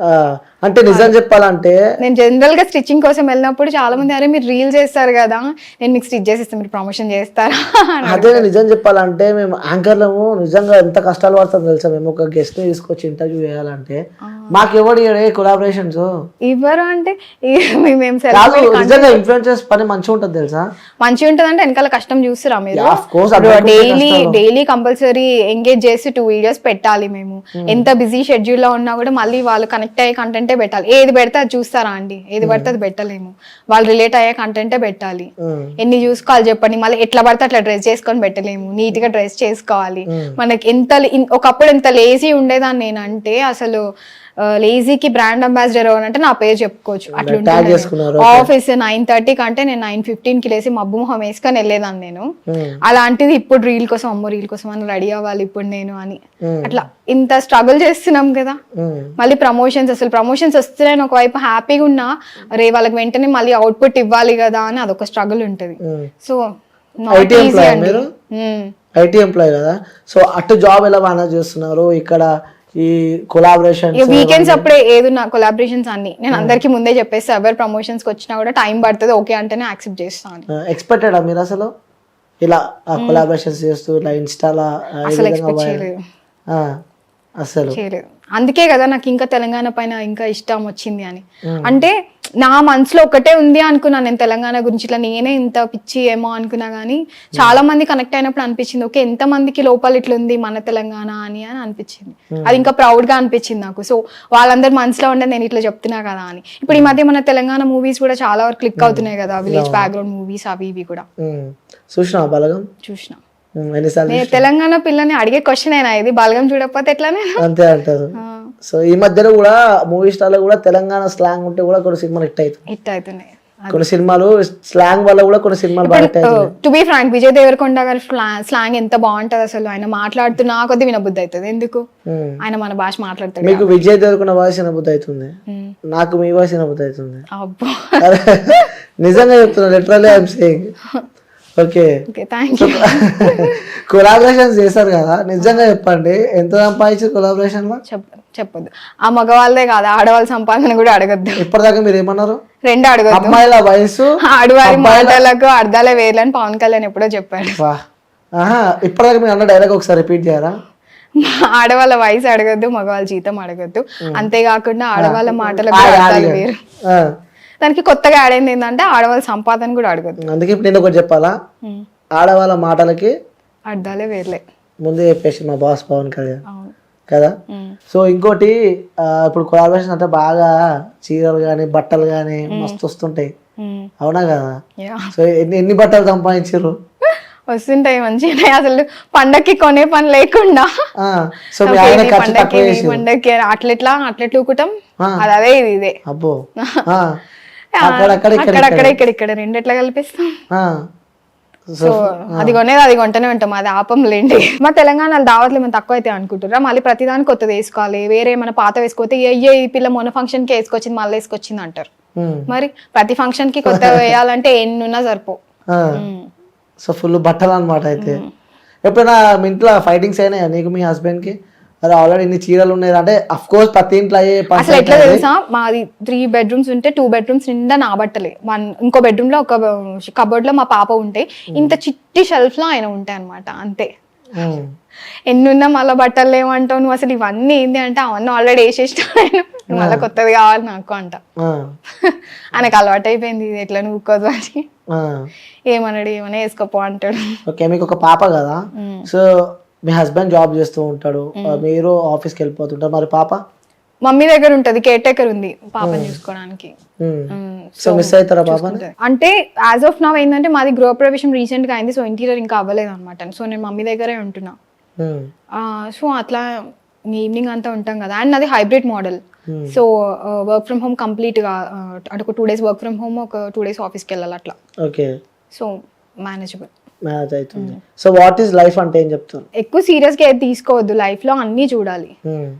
అంటే నిజం చెప్పాలంటే నేను జనరల్ గా స్టిచ్చింగ్ కోసం వెళ్ళినప్పుడు చాలా మంది అరే మీరు రీల్ చేస్తారు కదా, నేను మీకు స్టిచ్ చేసి ఇస్తాను, మీరు ప్రమోషన్ చేస్తారా? అదే నిజం చెప్పాలంటే మేము యాంకర్లము నిజంగా ఎంత కష్టాలు పడతాం తెలుసా. మేము ఒక గెస్ట్ ని తీసుకొచ్చి ఇంటర్వ్యూ చేయాలంటే మాకు ఎవరు కొలాబరేషన్స్ ఇవ్వరు. అంటే మేము నిజంగా ఇన్ఫ్లుయెన్సర్స్ పని మంచిగా ఉంటుంది తెలుసా. మంచిగా ఉంటుంది అంటే వెనకాల కష్టం చూస్తారా మీరు? డైలీ కంపల్సరీ ఎంగేజ్ చేసి 2 వీడియోస్ పెట్టాలి. మేము ఎంత బిజీ షెడ్యూల్ లో ఉన్నా కూడా మళ్ళీ వాళ్ళు కనెక్ట్ అయ్యే కంటెంటే పెట్టాలి. ఏది పెడితే అది చూస్తారా అండి? ఏది పడితే అది పెట్టలేము. వాళ్ళు రిలేట్ అయ్యే కంటెంటే పెట్టాలి. ఎన్ని చూసుకోవాలి చెప్పండి. మళ్ళీ ఎట్లా పడితే అట్లా డ్రెస్ చేసుకొని పెట్టలేము. నీట్ గా డ్రెస్ చేసుకోవాలి. మనకి ఒకప్పుడు ఎంత లేజీ ఉండేదాన్ని నేనంటే, అసలు లేజీకి బ్రాండ్ అంబాసిడర్ అంటే నా పేరు చెప్పుకోవచ్చు. అట్లా ఆఫీస్ 9:30 కంటే నేను 9:15 లేసి మబ్బు మొహం వేసుకొని వెళ్ళేదాన్ని నేను. అలాంటిది ఇప్పుడు రీల్ కోసం, అమ్మో రీల్ కోసం అని రెడీ అవ్వాలి ఇప్పుడు నేను అని, అట్లా ఇంత స్ట్రగుల్ చేస్తున్నాం కదా. మళ్ళీ ప్రమోషన్స్ వస్తున్నాయని ఒకవైపు హ్యాపీగా ఉన్నా, రే వాళ్ళకి వెంటనే మళ్ళీ అవుట్పుట్ ఇవ్వాలి కదా అని అదొక స్ట్రగుల్ ఉంటది. సో నాట్ ఈజీ అండి. ఐటీ ఎంప్లాయ్ కదా, సో అటు జాబ్ ఎలా మేనేజ్ చేస్తున్నారు? ఇక్కడ ఈ కొలాబరేషన్ వీకెండ్స్ అప్పుడే ఏదున్నా కొలాబరేషన్స్ అన్ని నేను అందరికి ముందే చెప్పేసి, ఎవరు ప్రమోషన్స్ కి వచ్చినా కూడా టైం పడుతుంది, ఓకే అంటేనే యాక్సెప్ట్ చేస్తాను. ఎక్స్పెక్టెడ్ మీరు అసలు ఇలా కొలాబరేషన్స్ చేస్తూ ఇలా ఇన్స్టాలా అసలు ఎక్స్పెక్ట్ చేయలేదు. అసలు చేయలేదు. అందుకే కదా నాకు ఇంకా తెలంగాణ పైన ఇంకా ఇష్టం వచ్చింది అని. అంటే నా మనసులో ఒకటే ఉంది అనుకున్నాను నేను తెలంగాణ గురించి, ఇట్లా నేనే ఇంత పిచ్చి ఏమో అనుకున్నా కానీ చాలా మంది కనెక్ట్ అయినప్పుడు అనిపించింది ఓకే ఎంత మందికి లోపల ఇట్లా ఉంది మన తెలంగాణ అని అనిపించింది. అది ఇంకా ప్రౌడ్ గా అనిపించింది నాకు. సో వాళ్ళందరి మనసులో ఉండే నేను ఇట్లా చెప్తున్నా కదా అని. ఇప్పుడు ఈ మధ్య మన తెలంగాణ మూవీస్ కూడా చాలా వరకు క్లిక్ అవుతున్నాయి కదా, విలేజ్ బ్యాక్గ్రౌండ్ మూవీస్ అవి ఇవి కూడా. చూసినా బలగం? చూసినా. తెలంగాణ పిల్లని అడిగే క్వశ్చన్ అయినా ఇది, బలగం చూడకపోతే ఎట్లానే అంతే అంటారు. సో ఈ మధ్యలో కూడా మూవీ స్టార్ లో కూడా తెలంగాణ స్లాంగ్ ఉంటే కూడా కొన్ని సినిమాలు హిట్ అవుతున్నాయి. కొన్ని సినిమాలు స్లాంగ్ వల్ల కూడా కొన్ని సినిమాలు. To be frank, Vijay Devarakonda గారి స్లాంగ్ ఎంత బాగుంటది అసలు. ఆయన మాట్లాడుతున్నా కొద్ది వినబుద్ధి అవుతుంది. ఎందుకు? ఆయన మన భాష మాట్లాడతాడు. మీకు విజయ్ దేవరకొండ వాయిస్ వినబుద్ధి అవుతుంది, నాకు మీ వాయిస్ వినబుద్ధి అవుతుంది. అబ్బో నిజంగా చెప్తున్నా, literally I'm saying. Okay, collaboration చేశారు కదా, నిజంగా చెప్పండి ఎంత సంపాదించారు కొలాబరేషన్ లో? చెప్పొద్దు. ఆ మగవాళ్ళదే కాదు, ఆడవాళ్ళ సంపాదన కూడా అడగద్దు. ఇప్పటిదాకా మీరు ఏమన్నారు? రెండు అడగద్దు. అమ్మాయిల వయసు ఆడవారి మాటలకు అర్థాలే వేర్లని పవన్ కళ్యాణ్ ఎప్పుడో చెప్పాడు. ఇప్పటిదాకా మీరు అన్న డైలాగ్ ఒకసారి రిపీట్ చేయరా? ఆడవాళ్ళ వయసు అడగద్దు, మగవాళ్ళ జీతం అడగద్దు, అంతేకాకుండా ఆడవాళ్ళ మాటలకు అర్థాలు వేరు. దానికి కొత్తగా యాడ్ అయింది ఏంటంటే ఆడవాళ్ళ సంపాదన కూడా అడగద్దు. అందుకే ఇప్పుడు నేను ఒకటి చెప్పాలా, ఆడవాళ్ళ మాటలకి అర్థాలే వేర్లే ముందే చెప్పేసి మా బాస్ పవన్ కళ్యాణ్ కదా. సో ఇంకోటి, ఇప్పుడు కొలాబరేషన్ అంటే బాగా చీరలు కానీ బట్టలు కానీ మస్తు వస్తుంటాయి, అవునా కదా? సో ఎన్ని బట్టలు సంపాదించారు? వస్తుంటాయి మంచిగా, అసలు పండక్కి కొనే పని లేకుండా. సో పండక్కి అట్లెట్లు ఊకుటాం, అదే ఇది ఇదే. అబ్బో, అక్కడక్కడ ఇక్కడ రెండెట్లా కల్పిస్తాం. సో అది కొనేది అది కొంటనే ఉంటాం, అది ఆపం లేండి. మా తెలంగాణలో దావత్లు ఏమైనా తక్కువ అయితే అనుకుంటున్నారా? మళ్ళీ ప్రతిదానికి కొత్తది వేసుకోవాలి, వేరే ఏమైనా పాత వేసుకోతే అయ్యే ఈ పిల్ల మొన్న ఫంక్షన్ కి వేసుకొచ్చింది మళ్ళీ వేసుకొచ్చింది అంటారు. మరి ప్రతి ఫంక్షన్ కి కొత్త వేయాలంటే ఎన్నున్నా సరిపో. సో ఫుల్ బట్టలు అనమాట. అయితే ఎప్పుడైనా మీ ఇంట్లో ఫైటింగ్స్ అయినాయా నీకు మీ హస్బెండ్ కి? అరే ఆల్రెడీ ఇన్ని చీరలు ఉన్నాయి అంటే అఫ్ కోర్స్ ప్రతి ఇంట్లో అసలు ఎట్లా తెలుసా, మాది 3 bedrooms ఉంటే 2 bedrooms నిండా నా బట్టలే, ఇంకో బెడ్రూమ్ లో ఒక కబోర్డ్ లో మా పాప ఉంటే ఇంత చిట్టి షెల్ఫ్ లో ఆయన ఉంటాయి అనమాట. అంతే, ఎన్నున్నా మళ్ళీ బట్టలు ఏమంటావు నువ్వు, అసలు ఇవన్నీ ఏంది అంటే అవన్నీ ఆల్రెడీ వేసేసిన మళ్ళీ కొత్తది కావాలి నాకు అంట. ఆయనకు అలవాటు అయిపోయింది ఇది ఎట్లా నువ్వుకోదు అని. ఏమన్నాడు ఏమైనా వేసుకోపో అంటాడు. ఓకే, మీకు ఒక పాప కదా, సో మీ హస్బెండ్ జాబ్ చేస్తూ ఉంటాడు, మీరు ఆఫీస్కి వెళ్ళిపోతుంటారు, మరి పాప మమ్మీ దగ్గర ఉంటది, కేర్ టేకర్ ఉంది పాపని చూసుకోవడానికి. సో మిస్ అవుతారా పాపని? అంటే యాజ్ ఆఫ్ నౌ ఏంటంటే మాది గృహ ప్రవేశం రీసెంట్ గా అయింది, సో ఇంటీరియర్ ఇంకా అవ్వలేదు అనమాట. సో నేను మమ్మీ దగ్గరే ఉంటున్నా. సో అట్లా ఈవినింగ్ అంతా ఉంటాం కదా. అండ్ అది hybrid model, so work from home complete గా, అంటే ఒక 2 days వర్క్ ఫ్రమ్ హోమ్, ఒక 2 days ఆఫీస్కి వెళ్ళాలి అట్లా. Okay, so manageable. మ్యారేజ్ అవుతుంది. సో వాట్ ఈస్ లైఫ్ అంటే ఏం చెప్తారు? ఎక్కువ సీరియస్గా ఏది తీసుకోవద్దు, లైఫ్లో అన్నీ చూడాలి,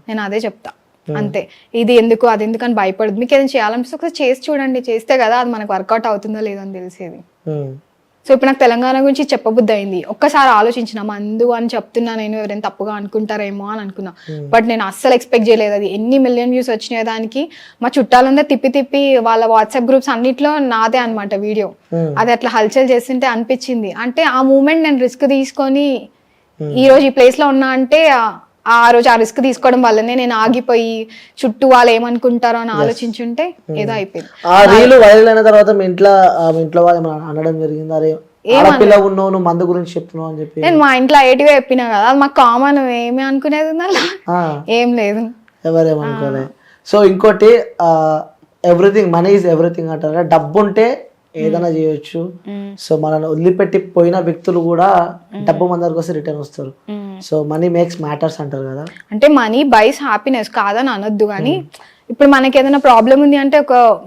నేను అదే చెప్తా. అంతే, ఇది ఎందుకు అది ఎందుకు అని భయపడదు. మీకు ఏదైనా చేయాలనిపిస్తే ఒకసారి చేసి చూడండి, చేస్తే కదా అది మనకు వర్కౌట్ అవుతుందో లేదో అని తెలిసేది. సో ఇప్పుడు నాకు తెలంగాణ గురించి చెప్పబుద్ధి అయింది, ఒక్కసారి ఆలోచించిన మందు అని చెప్తున్నా నేను ఎవరైనా తప్పుగా అనుకుంటారేమో అని అనుకున్నా. బట్ నేను అస్సలు ఎక్స్పెక్ట్ చేయలేదు అది ఎన్ని మిలియన్ వ్యూస్ వచ్చినాయి దానికి. మా చుట్టాలందరూ తిప్పి వాళ్ళ వాట్సాప్ గ్రూప్స్ అన్నిట్లో నాదే అనమాట వీడియో. అది అట్లా హల్చల్ చేస్తుంటే అనిపించింది, అంటే ఆ మూమెంట్ నేను రిస్క్ తీసుకొని ఈ రోజు ఈ ప్లేస్ లో ఉన్నా అంటే ఆ రోజు ఆ రిస్క్ తీసుకోవడం వల్లనే నేను ఆగిపోయి చుట్టూ వాళ్ళు ఏమనుకుంటారో అని ఆలోచించుంటే ఏదో అయిపోయింది. ఆ రీల్ వైరల్ అయిన తర్వాత మీ ఇంట్లో వాళ్ళు అనడం జరిగింది, అరే ఆడపిల్ల ఉన్నావు నువ్వు మందు గురించి చెప్తున్నావు అని చెప్పి? నేను మా ఇంట్లో ఏటిగా చెప్పినా కదా, అది మాకు కామన్, ఏమి అనుకునేది ఉందా, ఏం లేదు, ఎవరేమనుకోలే. సో ఇంకోటి ఎవ్రీథింగ్ మనీ ఈజ్ ఎవ్రీథింగ్ అంటారు, డబ్బు ఉంటే ఏదైనా చేయొచ్చు. సో మనల్ని వదిలిపెట్టి పోయిన వ్యక్తులు కూడా డబ్బు మన దగ్గరకు వస్తే రిటర్న్ వస్తారు. సో మనీ మేక్స్ మ్యాటర్స్ అంటారు కదా, అంటే మనీ బైస్ హ్యాపీనెస్ కాదని అనొద్దు. కానీ ఇప్పుడు మనకి ఏదైనా ప్రాబ్లం ఉంది అంటే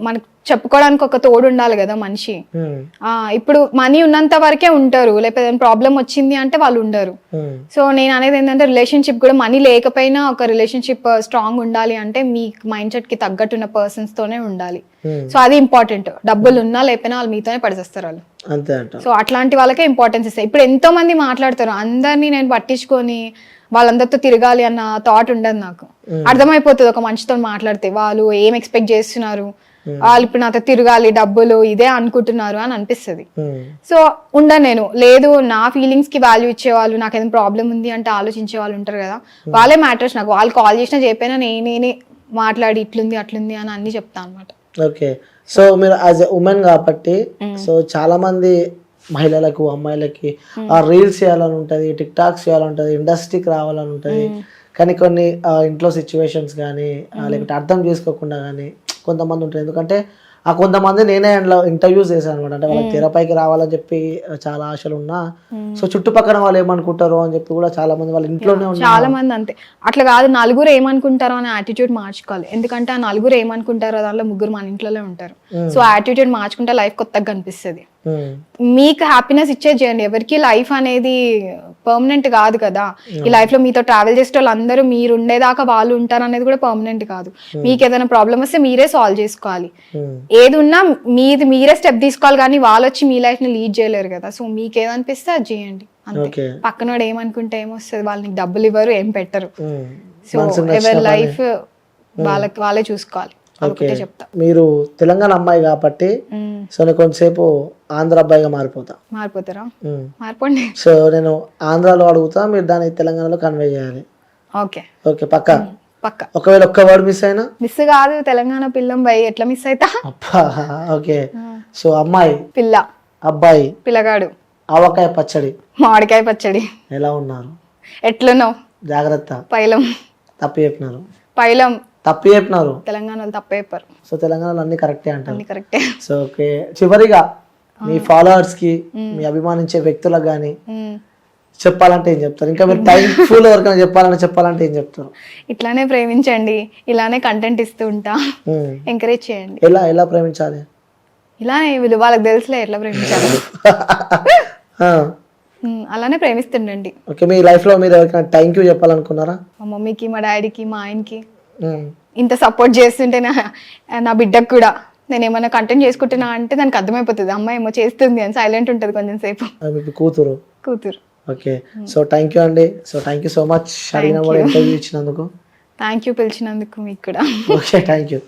మనకు చెప్పుకోవడానికి ఒక తోడు ఉండాలి కదా మనిషి. ఇప్పుడు మనీ ఉన్నంత వరకే ఉంటారు, లేకపోతే ప్రాబ్లం వచ్చింది అంటే వాళ్ళు ఉండరు. సో నేను అనేది ఏంటంటే రిలేషన్షిప్ కూడా మనీ లేకపోయినా ఒక రిలేషన్షిప్ స్ట్రాంగ్ ఉండాలి అంటే మీ మైండ్ సెట్ కి తగ్గట్టున్న పర్సన్స్ తోనే ఉండాలి. సో అది ఇంపార్టెంట్, డబ్బులు ఉన్నా లేకపోయినా వాళ్ళు మీతోనే పడిచేస్తారు వాళ్ళు. సో అట్లాంటి వాళ్ళకే ఇంపార్టెన్స్ ఇస్తాయి. ఇప్పుడు ఎంతో మంది మాట్లాడతారు, అందరినీ నేను పట్టించుకొని వాళ్ళందరితో తిరగాలి అన్న థాట్ ఉండదు నాకు. అర్థమైపోతుంది ఒక మనిషితో మాట్లాడితే వాళ్ళు ఏం ఎక్స్పెక్ట్ చేస్తున్నారు, వాళ్ళు ఇప్పుడు నాతో తిరగాలి డబ్బులు ఇదే అనుకుంటున్నారు అని అనిపిస్తుంది. సో నేను లేదు, నా ఫీలింగ్స్ కి వాల్యూ ఇచ్చేవాళ్ళు, నాకు ఏదైనా ప్రాబ్లం ఉంది అంటే ఆలోచించే వాళ్ళు ఉంటారు కదా, వాళ్ళే మ్యాటర్స్ నాకు. వాళ్ళు కాల్ చేసినా చెప్పినా నేనే మాట్లాడి ఇట్లుంది అట్లుంది అని అన్ని చెప్తాను అనమాట. ఓకే, సో మీరు యాజ్ ఎ ఉమెన్ కాబట్టి, సో చాలా మంది మహిళలకు అమ్మాయిలకి ఆ రీల్స్ చేయాలని ఉంటుంది, టిక్ టాక్స్ చేయాలని ఉంటుంది, ఇండస్ట్రీకి రావాలని ఉంటుంది. కానీ కొన్ని ఇంట్లో సిచ్యువేషన్స్ కానీ లేకపోతే అర్థం చేసుకోకుండా కానీ కొంతమంది ఉంటారు. ఎందుకంటే ఆ కొంతమంది నేనే అందులో ఇంటర్వ్యూస్ చేశాను అనమాట, అంటే వాళ్ళకి తెరపైకి రావాలని చెప్పి చాలా ఆశలు ఉన్నా, సో చుట్టుపక్కల వాళ్ళు ఏమనుకుంటారో అని చెప్పి కూడా చాలా మంది వాళ్ళ ఇంట్లోనే ఉన్నారు. చాలా మంది అంతే, అట్లా కాదు నలుగురు ఏమనుకుంటారో అనే యాటిట్యూడ్ మార్చుకోవాలి. ఎందుకంటే ఆ నలుగురు ఏమనుకుంటారో దాంట్లో ముగ్గురు మన ఇంట్లోనే ఉంటారు. సో యాటిట్యూడ్ మార్చుకుంటే లైఫ్ కొత్తగా కనిపిస్తుంది. మీకు హ్యాపీనెస్ ఇచ్చేది చేయండి. ఎవరికి లైఫ్ అనేది పర్మనెంట్ కాదు కదా. ఈ లైఫ్ లో మీతో ట్రావెల్ చేసే వాళ్ళు అందరూ మీరు ఉండేదాకా వాళ్ళు ఉంటారు అనేది కూడా పర్మనెంట్ కాదు. మీకు ఏదైనా ప్రాబ్లం వస్తే మీరే సాల్వ్ చేసుకోవాలి. ఏది ఉన్నా మీరే స్టెప్ తీసుకోవాలి, కానీ వాళ్ళు వచ్చి మీ లైఫ్ ని లీడ్ చేయలేరు కదా. సో మీకు ఏదనిపిస్తే అది చేయండి అంతే. పక్కనోడు ఏమనుకుంటే ఏమొస్తుంది, వాళ్ళు నీకు డబ్బులు ఇవ్వరు, ఏం పెట్టరు. సో ఎవరి లైఫ్ వాళ్ళే చూసుకోవాలి. చెప్తా, మీరు తెలంగాణ అమ్మాయి కాబట్టి సో నేను కొంతసేపు ఆంధ్ర అబ్బాయిగా మారిపోతారా? మారిపోండి. సో నేను ఆంధ్రాలో అడుగుతా, మీరు దాన్ని తెలంగాణలో కన్వే చేయాలి. ఓకే పక్కా. ఒకవేళ ఒక్క వర్డ్ మిస్ కాదు, తెలంగాణ పిల్లం బై ఎట్లా మిస్ అవుతా? ఓకే, సో అమ్మాయి పిల్ల, అబ్బాయి పిల్లగాడు, ఆవకాయ పచ్చడి, మామిడికాయ పచ్చడి. ఎలా ఉన్నారు? ఎట్లున్నావు? జాగ్రత్త. పైలం. తప్పు చెప్పినారు. పైలం తప్పు చెప్పినారు. తెలంగాణలో తప్పు చెప్పారు. సో తెలంగాణలో అన్ని కరెక్టే అంటారు. అన్ని కరెక్టే. సో ఓకే, చివరిగా మీ ఫాలోవర్స్ కి, మీ అభిమానించే వ్యక్తులకు గానీ చెప్పాలంటే ఏం చెప్తారు? ఇంకా మీరు థ్యాంక్ఫుల్ ఎవరికైనా చెప్పాలంటే ఏం చెప్తారు? ఇట్లానే ప్రేమించండి, ఇలానే కంటెంట్ ఇస్తూ ఉంటా, ఎంకరేజ్ చేయండి. ఎలా ప్రేమించాలి? ఇలానే వాళ్ళకి తెలుసులే ఎట్లా ప్రేమించాలి. అలానే ప్రేమిస్తుండండి. ఓకే, మీ లైఫ్ లో మీరు ఎవరికైనా థ్యాంక్ యూ చెప్పాలనుకున్నారా? మా మమ్మీకి, మా డాడీకి, మా ఆయనకి. ఇంత సపోర్ట్ చేస్తుంటే నా బిడ్డకు కూడా నేను ఏమైనా కంటెంట్ చేసుకుంటున్నా అంటే దానికి అర్థమైపోతుంది, అమ్మాయి ఏమో చేస్తుంది అని. సైలెంట్ ఉంటుంది కొంచెం సేపు. కూతురు. ఓకే, సో థ్యాంక్ యూ అండి. So thank you so much interview ఇచ్చినందుకు. థ్యాంక్ యూ పిలిచినందుకు మీకు కూడా. Okay, thank you.